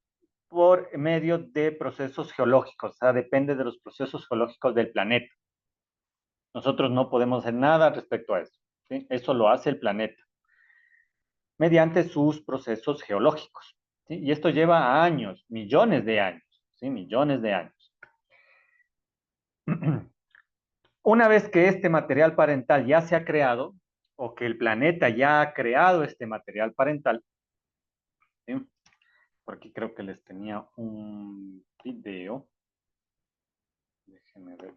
por medio de procesos geológicos, o sea, depende de los procesos geológicos del planeta. Nosotros no podemos hacer nada respecto a eso, ¿sí? Eso lo hace el planeta, mediante sus procesos geológicos, ¿sí? Y esto lleva años, millones de años, ¿sí? Millones de años. Una vez que este material parental ya se ha creado, o que el planeta ya ha creado este material parental, ¿sí? Por aquí creo que les tenía un video. Déjenme ver.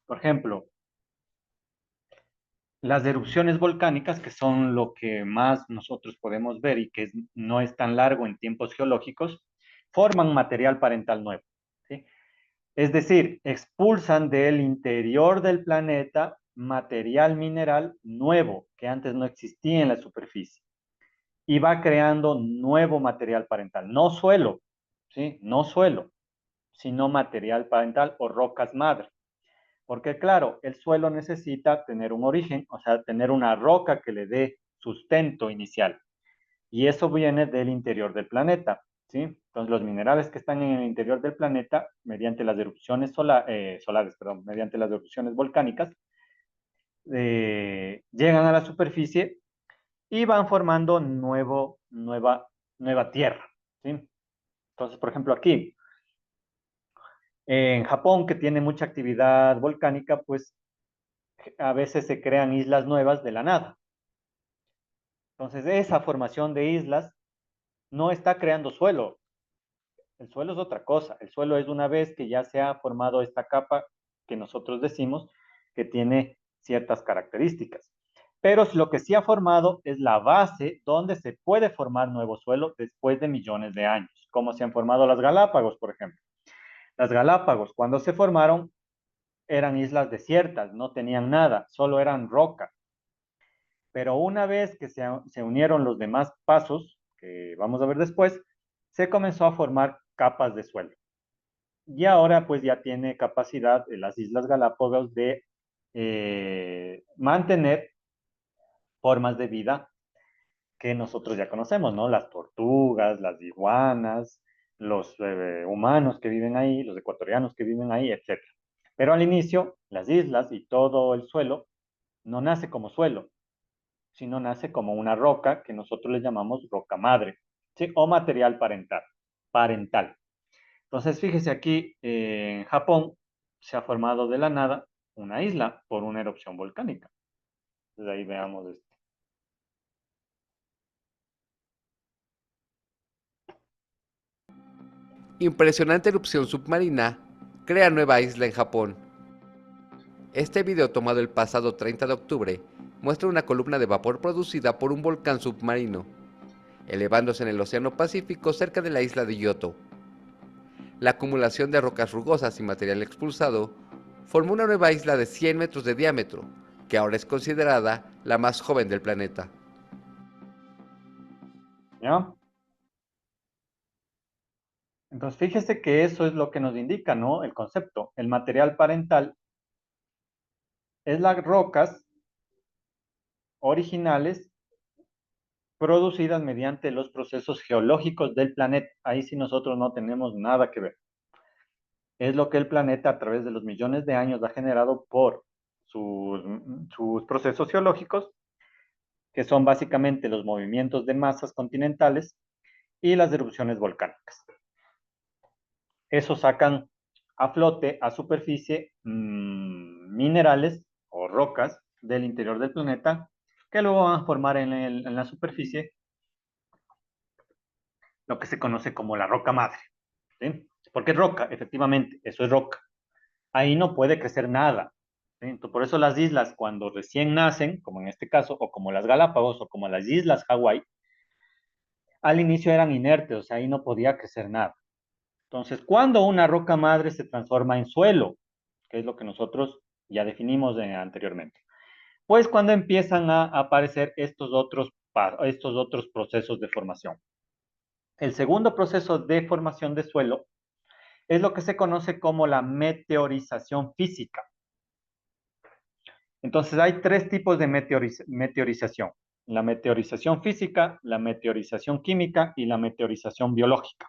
Por ejemplo, las erupciones volcánicas, que son lo que más nosotros podemos ver y que no es tan largo en tiempos geológicos, forman material parental nuevo, ¿sí? Es decir, expulsan del interior del planeta material mineral nuevo que antes no existía en la superficie y va creando nuevo material parental, no suelo, ¿sí? No suelo, sino material parental o rocas madre. Porque claro, el suelo necesita tener un origen, o sea, tener una roca que le dé sustento inicial. Y eso viene del interior del planeta, ¿sí? Entonces, los minerales que están en el interior del planeta, mediante las erupciones solares, perdón, mediante las erupciones volcánicas, llegan a la superficie y van formando nueva tierra, ¿sí? Entonces, por ejemplo, aquí, en Japón, que tiene mucha actividad volcánica, pues a veces se crean islas nuevas de la nada. Entonces, esa formación de islas no está creando suelo. El suelo es otra cosa. El suelo es una vez que ya se ha formado esta capa que nosotros decimos que tiene ciertas características. Pero lo que sí ha formado es la base donde se puede formar nuevo suelo después de millones de años, como se han formado las Galápagos, por ejemplo. Las Galápagos, cuando se formaron, eran islas desiertas, no tenían nada, solo eran rocas. Pero una vez que se unieron los demás pasos, que vamos a ver después, se comenzó a formar capas de suelo. Y ahora pues ya tiene capacidad las Islas Galápagos de mantener formas de vida que nosotros ya conocemos, ¿no? Las tortugas, las iguanas, los humanos que viven ahí, los ecuatorianos que viven ahí, etc. Pero al inicio, las islas y todo el suelo no nace como suelo, sino nace como una roca que nosotros le llamamos roca madre, ¿sí? O material parental. Entonces, fíjese aquí, en Japón se ha formado de la nada una isla por una erupción volcánica. Entonces ahí veamos esto. Impresionante erupción submarina crea nueva isla en Japón. Este video tomado el pasado 30 de octubre muestra una columna de vapor producida por un volcán submarino, elevándose en el Océano Pacífico cerca de la isla de Yoto. La acumulación de rocas rugosas y material expulsado formó una nueva isla de 100 metros de diámetro, que ahora es considerada la más joven del planeta. ¿Ya? Entonces, fíjese que eso es lo que nos indica, ¿no? El concepto. El material parental es las rocas originales producidas mediante los procesos geológicos del planeta. Ahí sí nosotros no tenemos nada que ver. Es lo que el planeta a través de los millones de años ha generado por sus, sus procesos geológicos, que son básicamente los movimientos de masas continentales y las erupciones volcánicas. Eso sacan a flote, a superficie, minerales o rocas del interior del planeta que luego van a formar en la superficie lo que se conoce como la roca madre. ¿Sí? Porque es roca, efectivamente, eso es roca. Ahí no puede crecer nada. ¿Sí? Entonces, por eso las islas, cuando recién nacen, como en este caso, o como las Galápagos, o como las islas Hawái, al inicio eran inertes, o sea, ahí no podía crecer nada. Entonces, cuando una roca madre se transforma en suelo, que es lo que nosotros ya definimos anteriormente, pues cuando empiezan a aparecer estos otros procesos de formación. El segundo proceso de formación de suelo es lo que se conoce como la meteorización física. Entonces, hay tres tipos de meteorización. La meteorización física, la meteorización química y la meteorización biológica.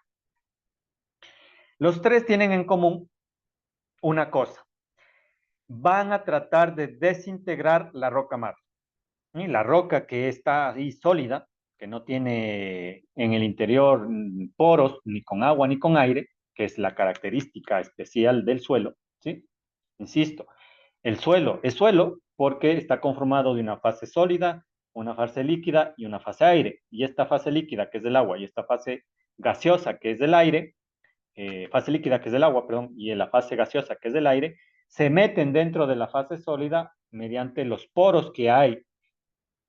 Los tres tienen en común una cosa. Van a tratar de desintegrar la roca madre. ¿Sí? La roca que está ahí sólida, que no tiene en el interior poros ni con agua ni con aire, que es la característica especial del suelo, ¿sí? Insisto, el suelo es suelo porque está conformado de una fase sólida, una fase líquida y una fase aire. Y esta fase líquida, que es del agua, y esta fase gaseosa, que es del aire, fase líquida, que es del agua, perdón, y la fase gaseosa, que es del aire, se meten dentro de la fase sólida mediante los poros que hay,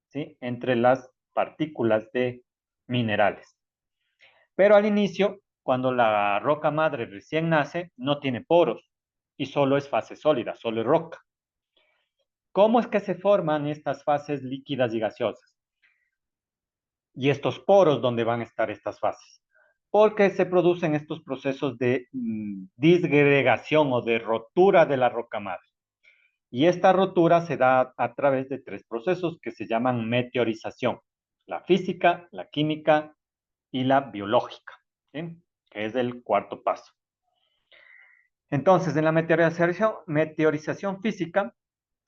¿sí?, entre las partículas de minerales. Pero al inicio, cuando la roca madre recién nace, no tiene poros y solo es fase sólida, solo es roca. ¿Cómo es que se forman estas fases líquidas y gaseosas? Y estos poros donde van a estar estas fases. Porque se producen estos procesos de disgregación o de rotura de la roca madre. Y esta rotura se da a través de tres procesos que se llaman meteorización: la física, la química y la biológica, ¿sí?, que es el cuarto paso. Entonces, en la meteorización física,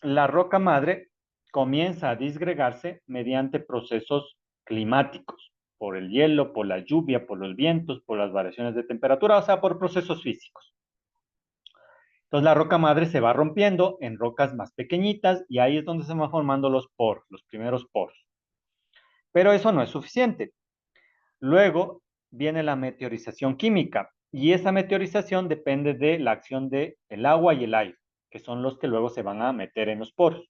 la roca madre comienza a disgregarse mediante procesos climáticos, por el hielo, por la lluvia, por los vientos, por las variaciones de temperatura, o sea, por procesos físicos. Entonces la roca madre se va rompiendo en rocas más pequeñitas y ahí es donde se van formando los poros, los primeros poros. Pero eso no es suficiente. Luego viene la meteorización química y esa meteorización depende de la acción del agua y el aire, que son los que luego se van a meter en los poros.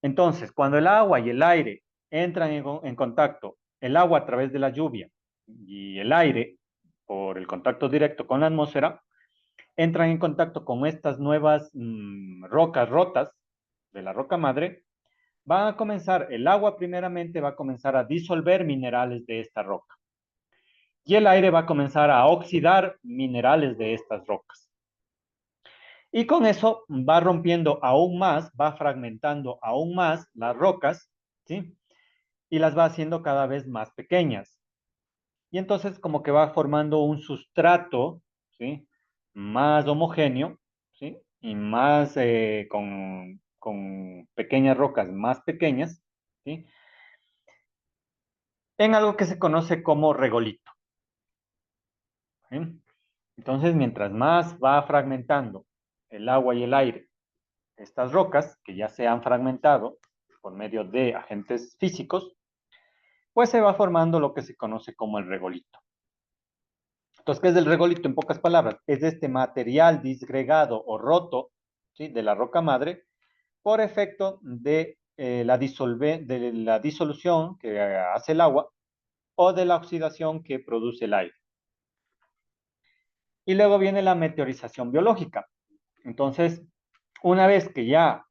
Entonces, cuando el agua y el aire entran en contacto, el agua a través de la lluvia y el aire por el contacto directo con la atmósfera, entran en contacto con estas nuevas rocas rotas de la roca madre, van a comenzar, el agua primeramente va a comenzar a disolver minerales de esta roca y el aire va a comenzar a oxidar minerales de estas rocas. Y con eso va rompiendo aún más, va fragmentando aún más las rocas, ¿sí?, y las va haciendo cada vez más pequeñas. Y entonces como que va formando un sustrato, ¿sí?, más homogéneo, ¿sí?, y más con pequeñas rocas más pequeñas, ¿sí?, en algo que se conoce como regolito, ¿sí? Entonces, mientras más va fragmentando el agua y el aire estas rocas, que ya se han fragmentado por medio de agentes físicos, pues se va formando lo que se conoce como el regolito. Entonces, ¿qué es el regolito? En pocas palabras, es este material disgregado o roto, ¿sí?, de la roca madre por efecto de, de la disolución que hace el agua o de la oxidación que produce el aire. Y luego viene la meteorización biológica. Entonces, una vez que ya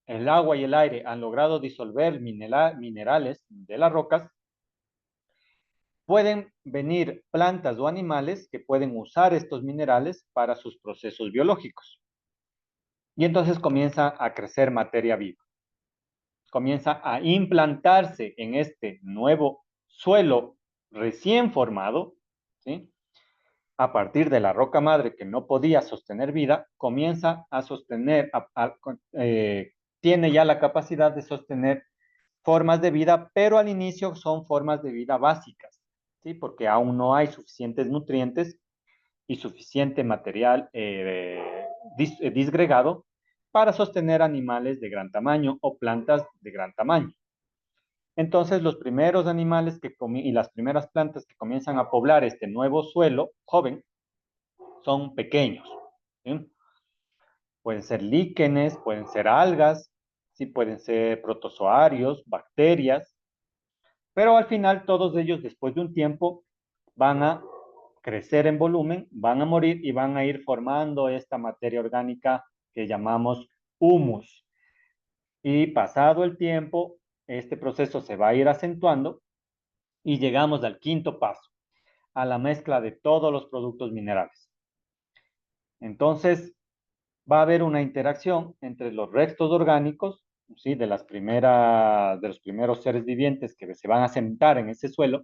el agua y el aire han logrado disolver minerales de las rocas, pueden venir plantas o animales que pueden usar estos minerales para sus procesos biológicos. Y entonces comienza a crecer materia viva. Comienza a implantarse en este nuevo suelo recién formado, ¿sí?, a partir de la roca madre que no podía sostener vida, comienza a sostener, tiene ya la capacidad de sostener formas de vida, pero al inicio son formas de vida básicas, ¿sí?, porque aún no hay suficientes nutrientes y suficiente material disgregado para sostener animales de gran tamaño o plantas de gran tamaño. Entonces, los primeros animales y las primeras plantas que comienzan a poblar este nuevo suelo joven son pequeños, ¿sí? Pueden ser líquenes, pueden ser algas, ¿sí?, pueden ser protozoarios, bacterias, pero al final todos ellos después de un tiempo van a crecer en volumen, van a morir y van a ir formando esta materia orgánica que llamamos humus. Y pasado el tiempo, este proceso se va a ir acentuando y llegamos al quinto paso, a la mezcla de todos los productos minerales. Entonces, va a haber una interacción entre los restos orgánicos, ¿sí?, de los primeros seres vivientes que se van a sentar en ese suelo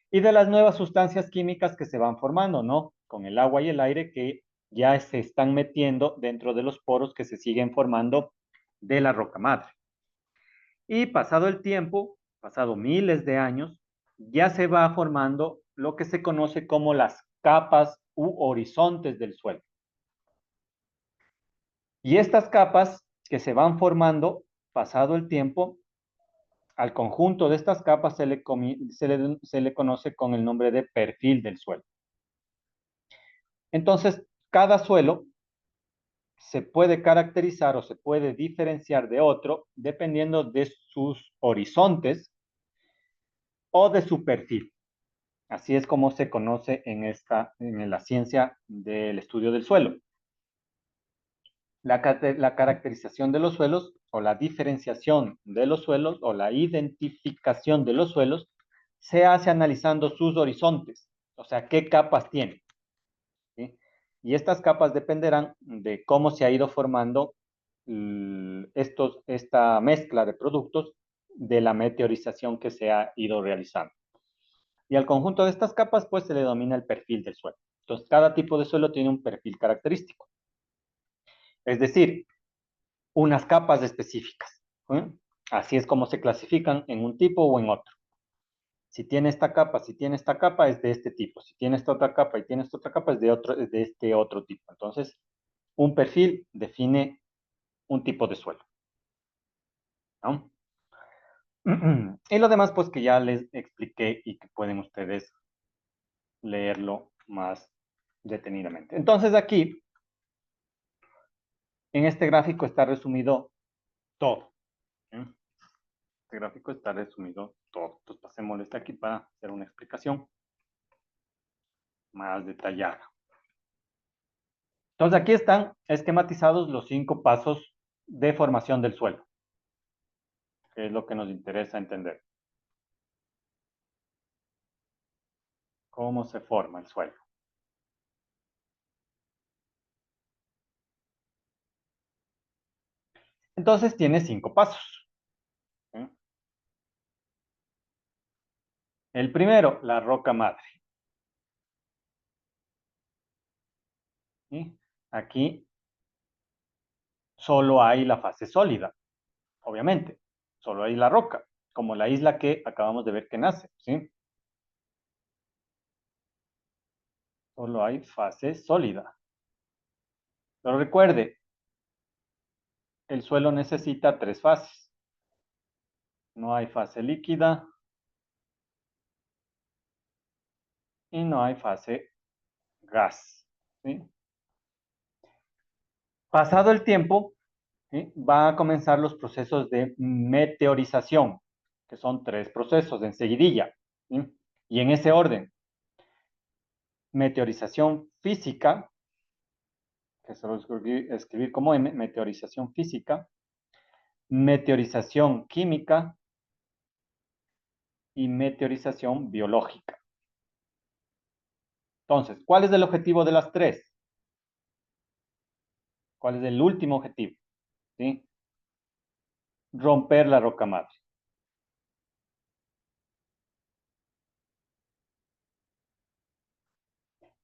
y de las nuevas sustancias químicas que se van formando, ¿no?, con el agua y el aire que ya se están metiendo dentro de los poros que se siguen formando de la roca madre. Y pasado el tiempo, pasado miles de años, ya se va formando lo que se conoce como las capas u horizontes del suelo. Y estas capas que se van formando, pasado el tiempo, al conjunto de estas capas se le conoce con el nombre de perfil del suelo. Entonces, cada suelo se puede caracterizar o se puede diferenciar de otro dependiendo de sus horizontes o de su perfil. Así es como se conoce en la ciencia del estudio del suelo. La caracterización de los suelos o la diferenciación de los suelos o la identificación de los suelos se hace analizando sus horizontes, o sea, qué capas tienen. ¿Sí? Y estas capas dependerán de cómo se ha ido formando esta mezcla de productos de la meteorización que se ha ido realizando. Y al conjunto de estas capas, pues se le denomina el perfil del suelo. Entonces, cada tipo de suelo tiene un perfil característico. Es decir, unas capas específicas. ¿Eh? Así es como se clasifican en un tipo o en otro. Si tiene esta capa, si tiene esta capa, es de este tipo. Si tiene esta otra capa y tiene esta otra capa, es de este otro tipo. Entonces, un perfil define un tipo de suelo, ¿no? Y lo demás, pues que ya les expliqué y que pueden ustedes leerlo más detenidamente. Entonces, aquí, en este gráfico está resumido todo. ¿Sí? Este gráfico está resumido todo. Entonces, pasémosle este aquí para hacer una explicación más detallada. Entonces, aquí están esquematizados los 5 pasos de formación del suelo, que es lo que nos interesa entender. Cómo se forma el suelo. Entonces, tiene 5 pasos. ¿Sí? El primero, la roca madre. ¿Sí? Aquí solo hay la fase sólida, obviamente. Solo hay la roca, como la isla que acabamos de ver que nace. ¿Sí? Solo hay fase sólida. Pero recuerde, el suelo necesita 3 fases. No hay fase líquida y no hay fase gas. ¿Sí? Pasado el tiempo, ¿sí? Va a comenzar los procesos de meteorización, que son 3 procesos de enseguidilla. ¿Sí? Y en ese orden, meteorización física, que se lo escribir como M, meteorización física, meteorización química y meteorización biológica. Entonces, ¿cuál es el objetivo de las 3? ¿Cuál es el último objetivo? ¿Sí? Romper la roca madre.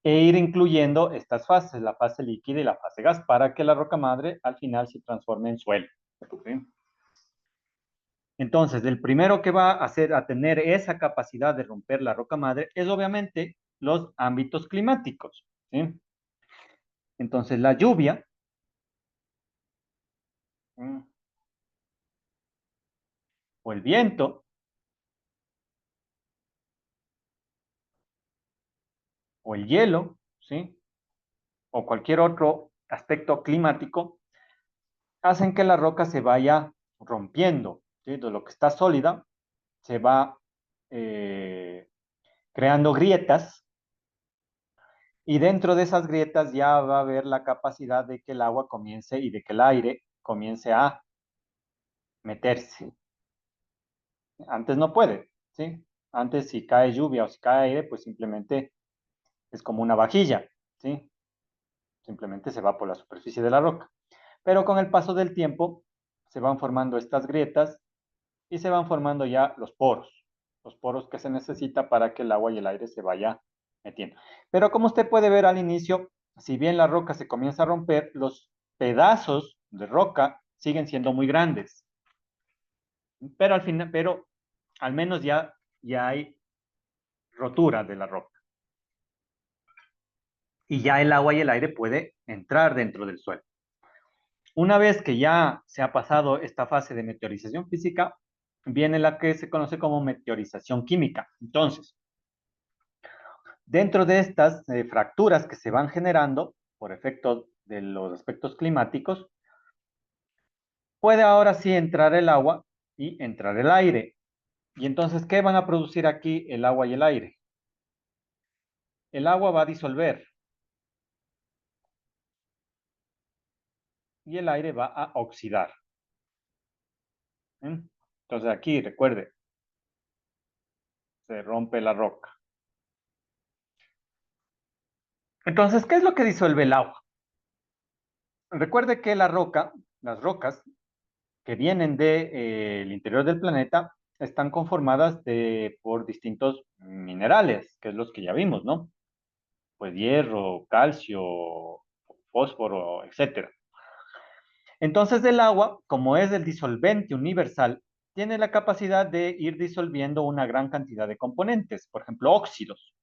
E ir incluyendo estas fases, la fase líquida y la fase gas, para que la roca madre al final se transforme en suelo. ¿Sí? Entonces, el primero que va a tener esa capacidad de romper la roca madre es obviamente los ámbitos climáticos. ¿Sí? Entonces, la lluvia, ¿sí? O el viento, o el hielo, ¿sí? O cualquier otro aspecto climático, hacen que la roca se vaya rompiendo. ¿Sí? De lo que está sólida, se va creando grietas y dentro de esas grietas ya va a haber la capacidad de que el agua comience y de que el aire comience a meterse. Antes no puede, ¿sí? Antes si cae lluvia o si cae aire, pues simplemente es como una vajilla, ¿sí? Simplemente se va por la superficie de la roca. Pero con el paso del tiempo se van formando estas grietas y se van formando ya los poros que se necesita para que el agua y el aire se vaya metiendo. Pero como usted puede ver al inicio, si bien la roca se comienza a romper, los pedazos de roca siguen siendo muy grandes. Pero al menos ya hay rotura de la roca. Y ya el agua y el aire puede entrar dentro del suelo. Una vez que ya se ha pasado esta fase de meteorización física, viene la que se conoce como meteorización química. Entonces, dentro de estas fracturas que se van generando por efecto de los aspectos climáticos, puede ahora sí entrar el agua y entrar el aire. Y entonces, ¿qué van a producir aquí el agua y el aire? El agua va a disolver y el aire va a oxidar. ¿Eh? Entonces aquí, recuerde, se rompe la roca. Entonces, ¿qué es lo que disuelve el agua? Recuerde que la roca, las rocas que vienen del interior del planeta, están conformadas por distintos minerales, que es los que ya vimos, ¿no? Pues hierro, calcio, fósforo, etcétera. Entonces el agua, como es el disolvente universal, tiene la capacidad de ir disolviendo una gran cantidad de componentes, por ejemplo, óxidos.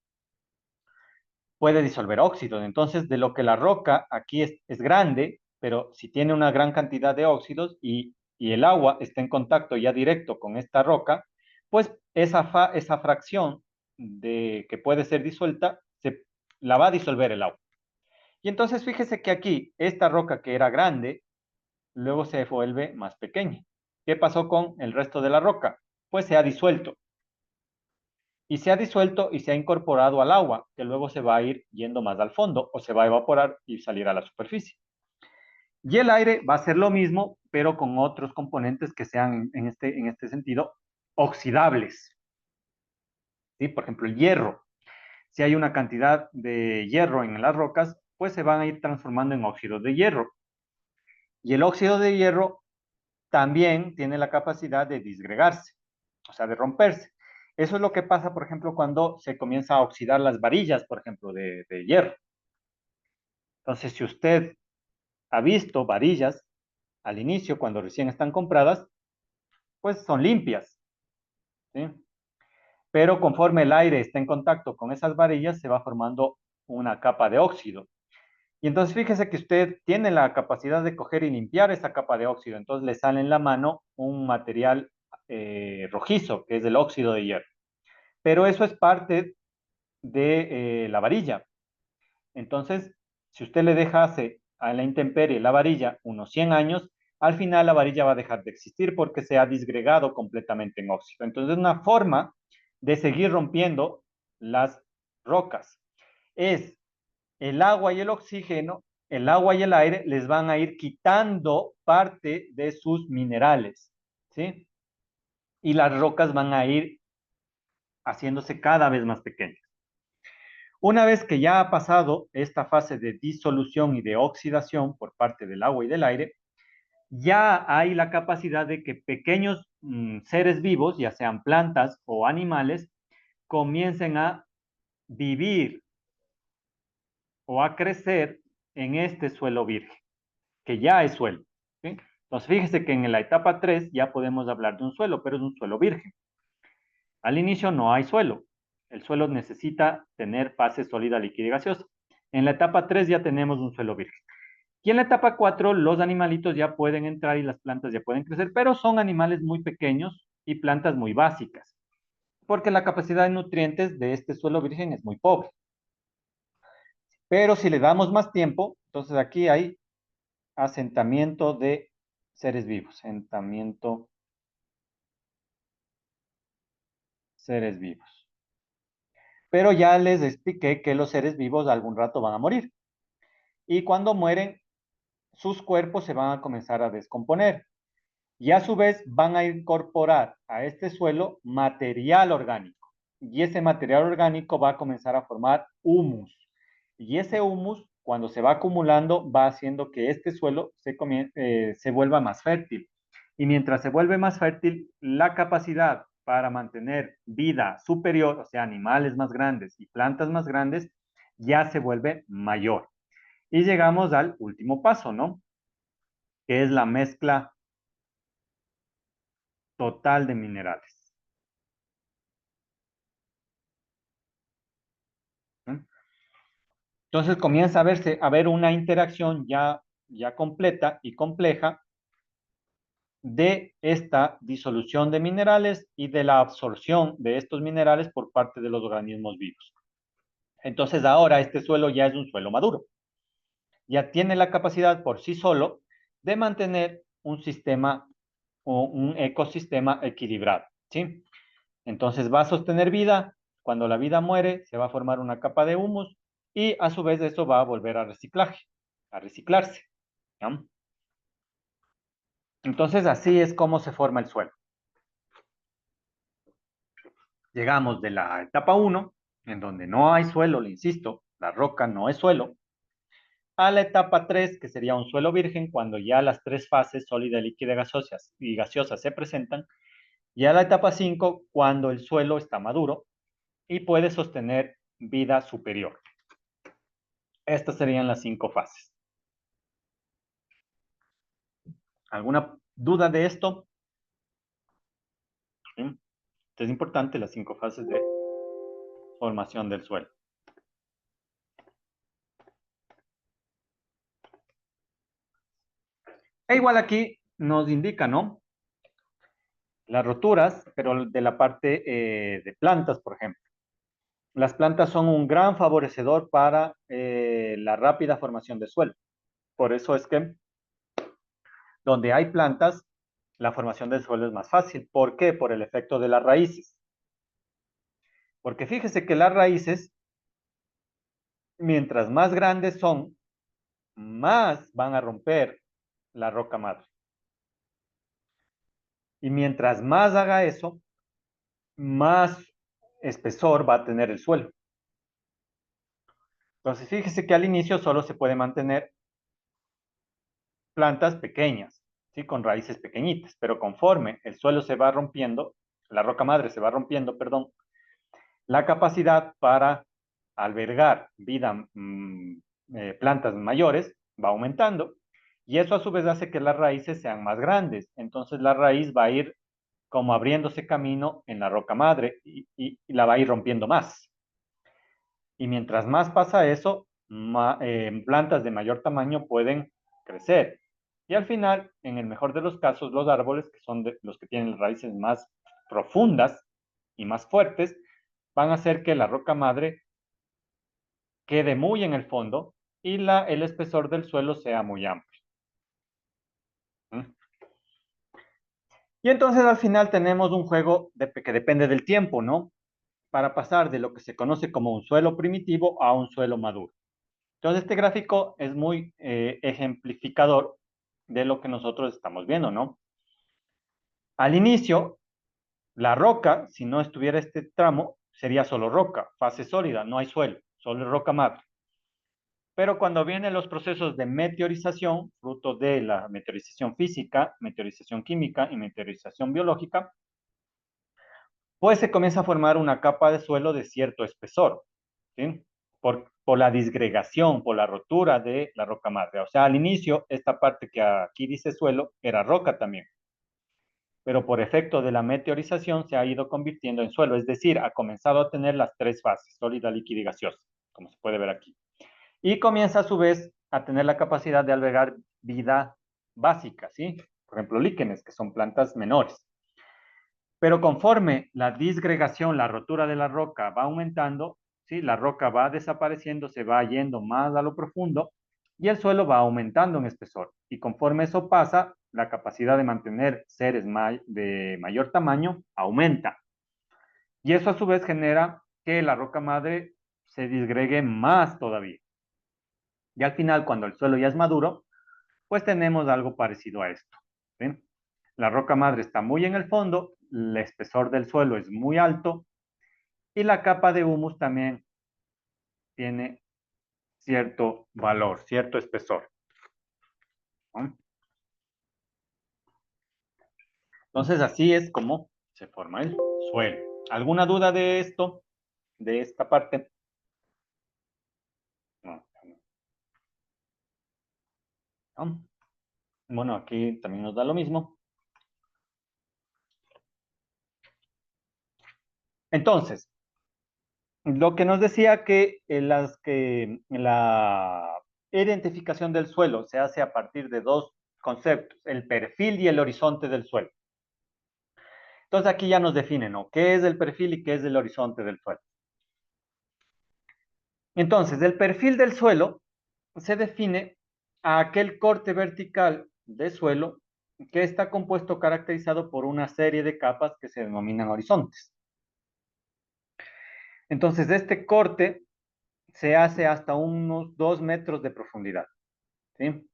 Puede disolver óxidos. Entonces, de lo que la roca aquí es grande, pero si tiene una gran cantidad de óxidos y el agua está en contacto ya directo con esta roca, pues esa fracción de que puede ser disuelta la va a disolver el agua. Y entonces fíjese que aquí esta roca que era grande, luego se vuelve más pequeña. ¿Qué pasó con el resto de la roca? Pues se ha disuelto. Y se ha disuelto y se ha incorporado al agua, que luego se va a ir yendo más al fondo o se va a evaporar y salir a la superficie. Y el aire va a ser lo mismo, pero con otros componentes que sean en este sentido oxidables. ¿Sí? Por ejemplo, el hierro. Si hay una cantidad de hierro en las rocas, pues se van a ir transformando en óxidos de hierro. Y el óxido de hierro también tiene la capacidad de disgregarse, o sea, de romperse. Eso es lo que pasa, por ejemplo, cuando se comienza a oxidar las varillas, por ejemplo, de hierro. Entonces, si usted ha visto varillas al inicio, cuando recién están compradas, pues son limpias, ¿sí? Pero conforme el aire está en contacto con esas varillas, se va formando una capa de óxido. Y entonces fíjese que usted tiene la capacidad de coger y limpiar esa capa de óxido. Entonces le sale en la mano un material rojizo, que es el óxido de hierro. Pero eso es parte de la varilla. Entonces, si usted le dejase a la intemperie la varilla unos 100 años, al final la varilla va a dejar de existir porque se ha disgregado completamente en óxido. Entonces, una forma de seguir rompiendo las rocas es el agua y el oxígeno, el agua y el aire les van a ir quitando parte de sus minerales, ¿sí? Y las rocas van a ir haciéndose cada vez más pequeñas. Una vez que ya ha pasado esta fase de disolución y de oxidación por parte del agua y del aire, ya hay la capacidad de que pequeños seres vivos, ya sean plantas o animales, comiencen a vivir o a crecer en este suelo virgen, que ya es suelo. ¿Sí? Entonces, fíjese que en la etapa 3 ya podemos hablar de un suelo, pero es un suelo virgen. Al inicio no hay suelo. El suelo necesita tener fase sólida, líquida y gaseosa. En la etapa 3 ya tenemos un suelo virgen. Y en la etapa 4 los animalitos ya pueden entrar y las plantas ya pueden crecer, pero son animales muy pequeños y plantas muy básicas, porque la capacidad de nutrientes de este suelo virgen es muy pobre. Pero si le damos más tiempo, entonces aquí hay asentamiento de seres vivos, asentamiento seres vivos. Pero ya les expliqué que los seres vivos algún rato van a morir. Y cuando mueren, sus cuerpos se van a comenzar a descomponer. Y a su vez van a incorporar a este suelo material orgánico. Y ese material orgánico va a comenzar a formar humus. Y ese humus, cuando se va acumulando, va haciendo que este suelo se vuelva más fértil. Y mientras se vuelve más fértil, la capacidad para mantener vida superior, o sea, animales más grandes y plantas más grandes, ya se vuelve mayor. Y llegamos al último paso, ¿no? Que es la mezcla total de minerales. Entonces comienza a ver una interacción ya completa y compleja de esta disolución de minerales y de la absorción de estos minerales por parte de los organismos vivos. Entonces ahora este suelo ya es un suelo maduro. Ya tiene la capacidad por sí solo de mantener un sistema o un ecosistema equilibrado, ¿sí? Entonces va a sostener vida. Cuando la vida muere, se va a formar una capa de humus y a su vez eso va a volver a reciclarse, ¿no? Entonces así es como se forma el suelo. Llegamos de la etapa 1, en donde no hay suelo, le insisto, la roca no es suelo, a la etapa 3, que sería un suelo virgen, cuando ya las tres fases, sólida, líquida y gaseosa, se presentan, y a la etapa 5, cuando el suelo está maduro y puede sostener vida superior. Estas serían las 5 fases. ¿Alguna duda de esto? ¿Sí? Es importante las 5 fases de formación del suelo. E igual aquí nos indica, ¿no? Las roturas, pero de la parte de plantas, por ejemplo. Las plantas son un gran favorecedor para la rápida formación de suelo. Por eso es que donde hay plantas, la formación del suelo es más fácil. ¿Por qué? Por el efecto de las raíces. Porque fíjese que las raíces, mientras más grandes son, más van a romper la roca madre. Y mientras más haga eso, más espesor va a tener el suelo. Entonces, fíjese que al inicio solo se puede mantener plantas pequeñas, ¿sí? Con raíces pequeñitas, pero conforme el suelo se va rompiendo, la roca madre se va rompiendo, perdón, la capacidad para albergar vida, plantas mayores va aumentando y eso a su vez hace que las raíces sean más grandes. Entonces la raíz va a ir como abriéndose camino en la roca madre y la va a ir rompiendo más. Y mientras más pasa eso, plantas de mayor tamaño pueden crecer. Y al final, en el mejor de los casos, los árboles, que son los que tienen raíces más profundas y más fuertes, van a hacer que la roca madre quede muy en el fondo y el espesor del suelo sea muy amplio. ¿Mm? Y entonces al final tenemos un juego que depende del tiempo, ¿no? Para pasar de lo que se conoce como un suelo primitivo a un suelo maduro. Entonces, este gráfico es muy ejemplificador de lo que nosotros estamos viendo, ¿no? Al inicio, la roca, si no estuviera este tramo, sería solo roca, fase sólida, no hay suelo, solo roca madre. Pero cuando vienen los procesos de meteorización, fruto de la meteorización física, meteorización química y meteorización biológica, pues se comienza a formar una capa de suelo de cierto espesor, ¿sí? Por la disgregación, por la rotura de la roca madre. O sea, al inicio, esta parte que aquí dice suelo era roca también, pero por efecto de la meteorización se ha ido convirtiendo en suelo, es decir, ha comenzado a tener las tres fases, sólida, líquida y gaseosa, como se puede ver aquí. Y comienza a su vez a tener la capacidad de albergar vida básica, ¿sí? Por ejemplo, líquenes, que son plantas menores. Pero conforme la disgregación, la rotura de la roca va aumentando, ¿sí? La roca va desapareciendo, se va yendo más a lo profundo y el suelo va aumentando en espesor. Y conforme eso pasa, la capacidad de mantener seres de mayor tamaño aumenta. Y eso a su vez genera que la roca madre se disgregue más todavía. Y al final, cuando el suelo ya es maduro, pues tenemos algo parecido a esto. ¿Sí? La roca madre está muy en el fondo, el espesor del suelo es muy alto y la capa de humus también tiene cierto valor, cierto espesor, ¿no? Entonces así es como se forma el suelo. ¿Alguna duda de esto, de esta parte? No, no. Bueno, aquí también nos da lo mismo. Entonces, Lo que nos decía que la identificación del suelo se hace a partir de dos conceptos, el perfil y el horizonte del suelo. Entonces aquí ya nos definen, ¿no? ¿Qué es el perfil y qué es el horizonte del suelo? Entonces, el perfil del suelo se define a aquel corte vertical de suelo que está compuesto o caracterizado por una serie de capas que se denominan horizontes. Entonces, este corte se hace hasta unos 2 metros de profundidad, ¿sí?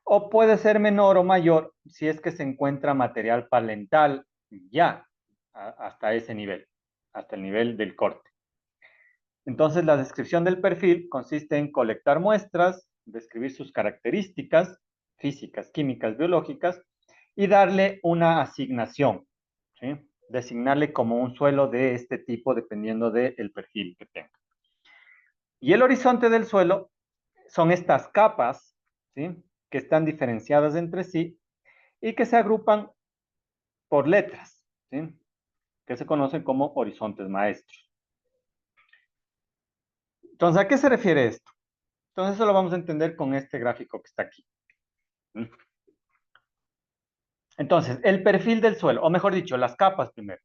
O puede ser menor o mayor si es que se encuentra material palental ya hasta ese nivel, hasta el nivel del corte. Entonces, la descripción del perfil consiste en colectar muestras, describir sus características físicas, químicas, biológicas y darle una asignación, ¿sí? Designarle como un suelo de este tipo dependiendo del perfil que tenga. Y el horizonte del suelo son estas capas, ¿sí? Que están diferenciadas entre sí y que se agrupan por letras, ¿sí? Que se conocen como horizontes maestros. Entonces, ¿a qué se refiere esto? Entonces, eso lo vamos a entender con este gráfico que está aquí. Entonces, el perfil del suelo, o mejor dicho, las capas primero.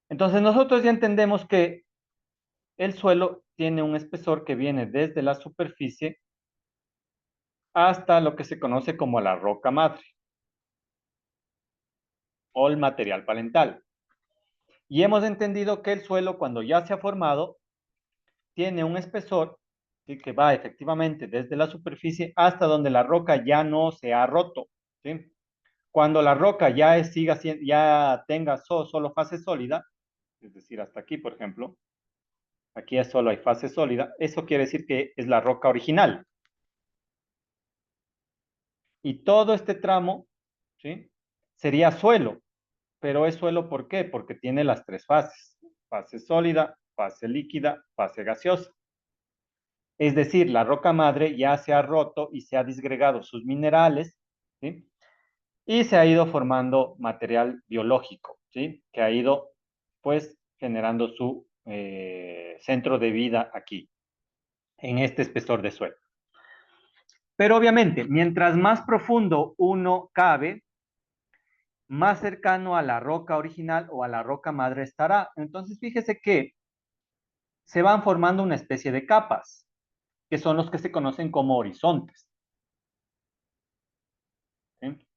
Entonces, nosotros ya entendemos que el suelo tiene un espesor que viene desde la superficie hasta lo que se conoce como la roca madre o el material palental. Y hemos entendido que el suelo, cuando ya se ha formado, tiene un espesor que va efectivamente desde la superficie hasta donde la roca ya no se ha roto, ¿sí? Cuando la roca ya tenga solo fase sólida, es decir, hasta aquí, por ejemplo, aquí ya solo hay fase sólida, eso quiere decir que es la roca original. Y todo este tramo, ¿sí? Sería suelo, pero es suelo ¿por qué? Porque tiene las tres fases, fase sólida, fase líquida, fase gaseosa. Es decir, la roca madre ya se ha roto y se ha disgregado sus minerales, ¿sí? Y se ha ido formando material biológico, ¿sí? Que ha ido, pues, generando su centro de vida aquí, en este espesor de suelo. Pero obviamente, mientras más profundo uno cabe, más cercano a la roca original o a la roca madre estará. Entonces, fíjese que se van formando una especie de capas, que son los que se conocen como horizontes, ¿sí?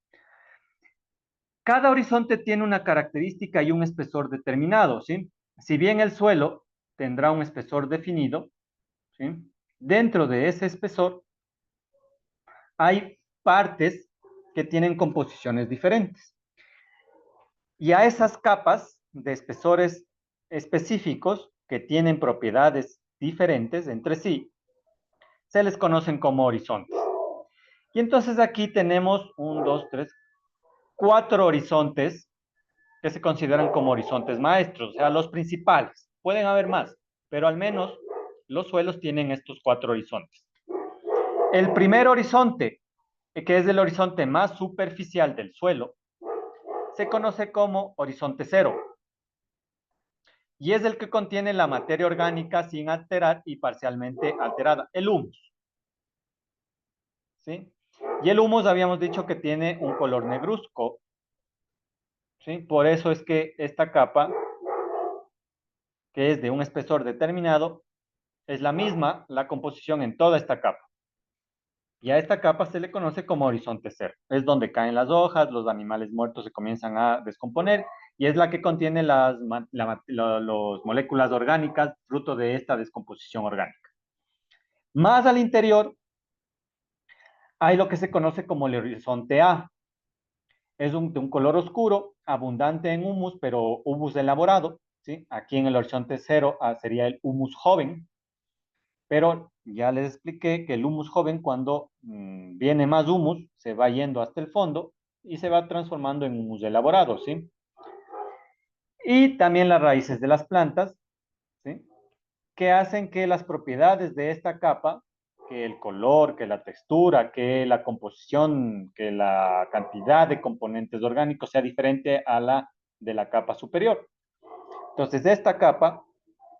Cada horizonte tiene una característica y un espesor determinado, ¿sí? Si bien el suelo tendrá un espesor definido, ¿sí? Dentro de ese espesor hay partes que tienen composiciones diferentes. Y a esas capas de espesores específicos que tienen propiedades diferentes entre sí, se les conocen como horizontes. Y entonces aquí tenemos un, dos, tres, cuatro horizontes que se consideran como horizontes maestros, o sea, los principales. Pueden haber más, pero al menos los suelos tienen estos cuatro horizontes. El primer horizonte, que es el horizonte más superficial del suelo, se conoce como horizonte cero y es el que contiene la materia orgánica sin alterar y parcialmente alterada, el humus, ¿sí? Y el humus habíamos dicho que tiene un color negruzco, ¿sí? Por eso es que esta capa, que es de un espesor determinado, es la misma la composición en toda esta capa. Y a esta capa se le conoce como horizonte cero. Es donde caen las hojas, los animales muertos se comienzan a descomponer y es la que contiene las moléculas orgánicas fruto de esta descomposición orgánica. Más al interior hay lo que se conoce como el horizonte A. Es de un color oscuro, abundante en humus, pero humus elaborado, ¿sí? Aquí en el horizonte cero sería el humus joven, pero ya les expliqué que el humus joven, cuando viene más humus, se va yendo hasta el fondo y se va transformando en humus elaborado, ¿sí? Y también las raíces de las plantas, ¿sí? Que hacen que las propiedades de esta capa, que el color, que la textura, que la composición, que la cantidad de componentes orgánicos sea diferente a la de la capa superior. Entonces, esta capa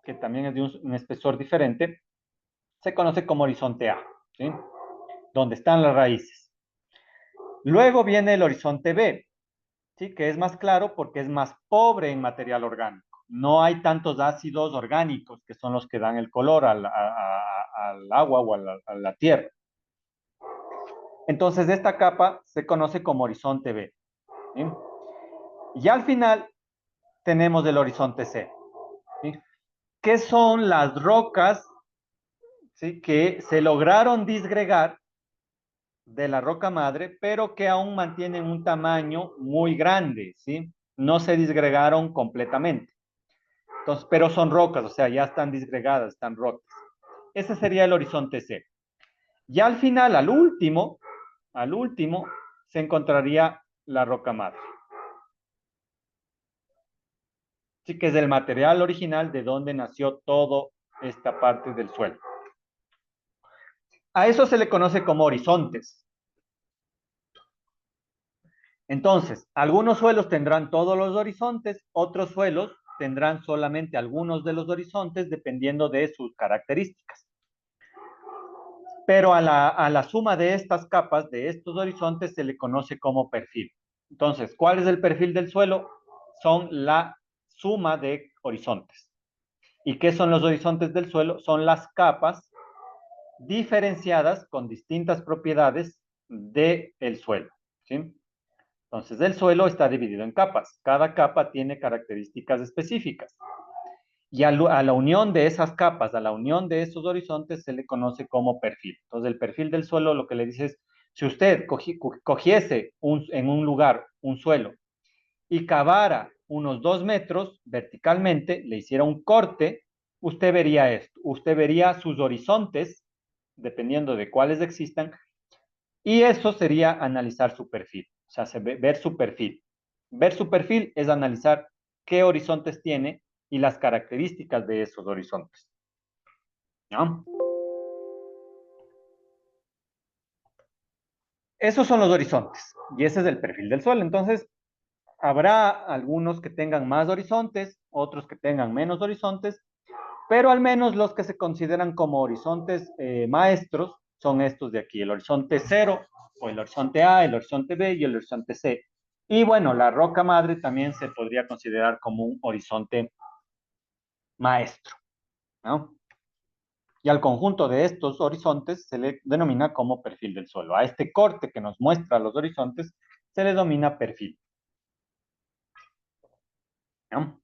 que también es de un espesor diferente, se conoce como horizonte A, ¿sí? Donde están las raíces. Luego viene el horizonte B, ¿sí? Que es más claro porque es más pobre en material orgánico. No hay tantos ácidos orgánicos que son los que dan el color al agua o a la tierra. Entonces, esta capa se conoce como horizonte B, ¿sí? Y al final tenemos el horizonte C, ¿sí? Que son las rocas, ¿sí? Que se lograron disgregar de la roca madre, pero que aún mantienen un tamaño muy grande, ¿sí? No se disgregaron completamente. Entonces, pero son rocas, o sea, ya están disgregadas, están rotas. Ese sería el horizonte C. Y al final, al último, se encontraría la roca madre. Sí, que es el material original de donde nació toda esta parte del suelo. A eso se le conoce como horizontes. Entonces, algunos suelos tendrán todos los horizontes, otros suelos tendrán solamente algunos de los horizontes dependiendo de sus características. Pero a la suma de estas capas, de estos horizontes, se le conoce como perfil. Entonces, ¿cuál es el perfil del suelo? Son la suma de horizontes. ¿Y qué son los horizontes del suelo? Son las capas diferenciadas con distintas propiedades del suelo, ¿sí? Entonces, el suelo está dividido en capas. Cada capa tiene características específicas. Y a la unión de esas capas, a la unión de esos horizontes, se le conoce como perfil. Entonces, el perfil del suelo lo que le dice es, si usted cogiese en un lugar un suelo y cavara unos 2 metros verticalmente, le hiciera un corte, usted vería esto. Usted vería sus horizontes, dependiendo de cuáles existan, y eso sería analizar su perfil, o sea, ver su perfil. Ver su perfil es analizar qué horizontes tiene y las características de esos horizontes. ¿No? Esos son los horizontes y ese es el perfil del suelo. Entonces, habrá algunos que tengan más horizontes, otros que tengan menos horizontes, pero al menos los que se consideran como horizontes maestros son estos de aquí, el horizonte 0 o el horizonte A, el horizonte B y el horizonte C. Y bueno, la roca madre también se podría considerar como un horizonte maestro, ¿no? Y al conjunto de estos horizontes se le denomina como perfil del suelo. A este corte que nos muestra los horizontes se le denomina perfil, ¿no?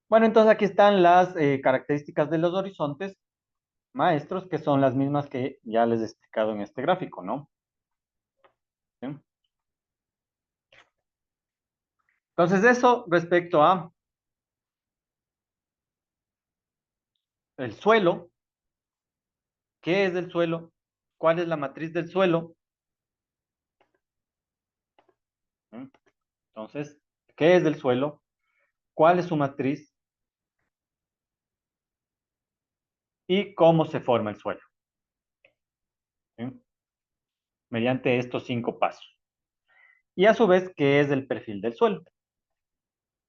Bueno, entonces aquí están las características de los horizontes maestros, que son las mismas que ya les he explicado en este gráfico, ¿no? ¿Sí? Entonces, eso respecto a el suelo. ¿Qué es el suelo? ¿Cuál es la matriz del suelo? ¿Mm? Entonces, ¿qué es el suelo? ¿Cuál es su matriz? ¿Y cómo se forma el suelo? ¿Sí? Mediante estos 5 pasos. Y a su vez, ¿qué es el perfil del suelo?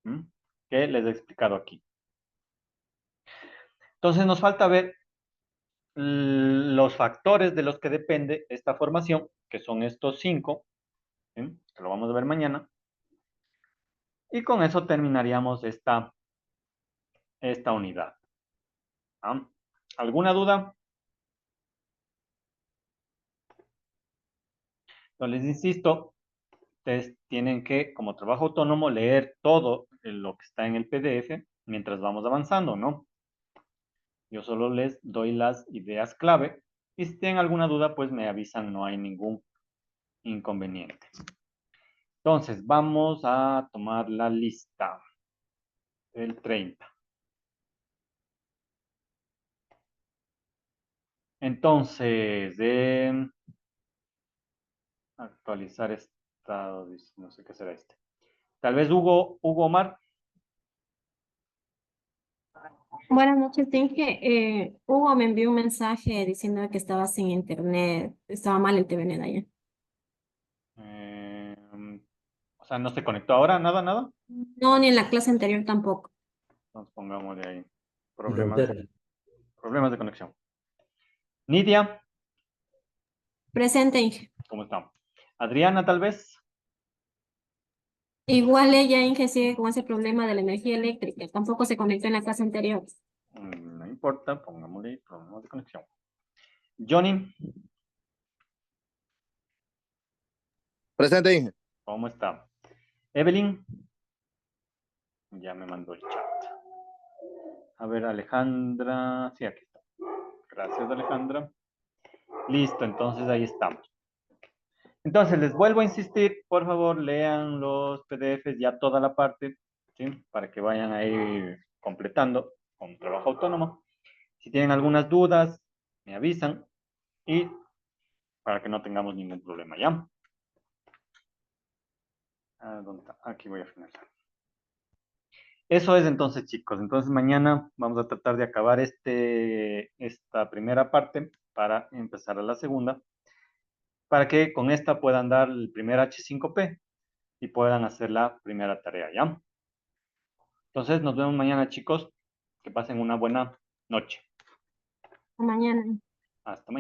¿Mm? Que les he explicado aquí. Entonces, nos falta ver los factores de los que depende esta formación, que son estos 5, ¿sí? Que lo vamos a ver mañana. Y con eso terminaríamos esta unidad. ¿Ah? ¿Alguna duda? Entonces, les insisto, ustedes tienen que, como trabajo autónomo, leer todo lo que está en el PDF mientras vamos avanzando, ¿no? Yo solo les doy las ideas clave y si tienen alguna duda, pues me avisan, no hay ningún inconveniente. Entonces, vamos a tomar la lista del 30. Entonces, actualizar estado, no sé qué será este. Tal vez Hugo Omar. Buenas noches, Inge. Hugo me envió un mensaje diciendo que estaba sin internet, estaba mal el internet allá. eh, o sea, no se conectó ahora, nada, nada. No, ni en la clase anterior tampoco. Entonces pongámosle ahí Frontera. problemas de conexión. Nidia, Presente, Inge. ¿cómo está? Adriana, tal vez. Igual ella, Inge, sigue con ese problema de la energía eléctrica. Tampoco se conectó en la clase anterior. No importa, pongámosle problemas de conexión. Johnny, Presente, Inge. ¿cómo está? Evelyn, ya me mandó el chat. A ver, Alejandra, sí, aquí está. Gracias, Alejandra. Listo, entonces ahí estamos. Entonces, les vuelvo a insistir, por favor, lean los PDFs, ya toda la parte, ¿sí? Para que vayan ahí completando con trabajo autónomo. Si tienen algunas dudas, me avisan y para que no tengamos ningún problema, ¿ya? ¿Dónde está? Aquí voy a finalizar. Eso es entonces, chicos. Entonces, mañana vamos a tratar de acabar esta primera parte para empezar a la segunda, para que con esta puedan dar el primer H5P y puedan hacer la primera tarea, ¿ya? Entonces, nos vemos mañana, chicos. Que pasen una buena noche. Mañana. Hasta mañana.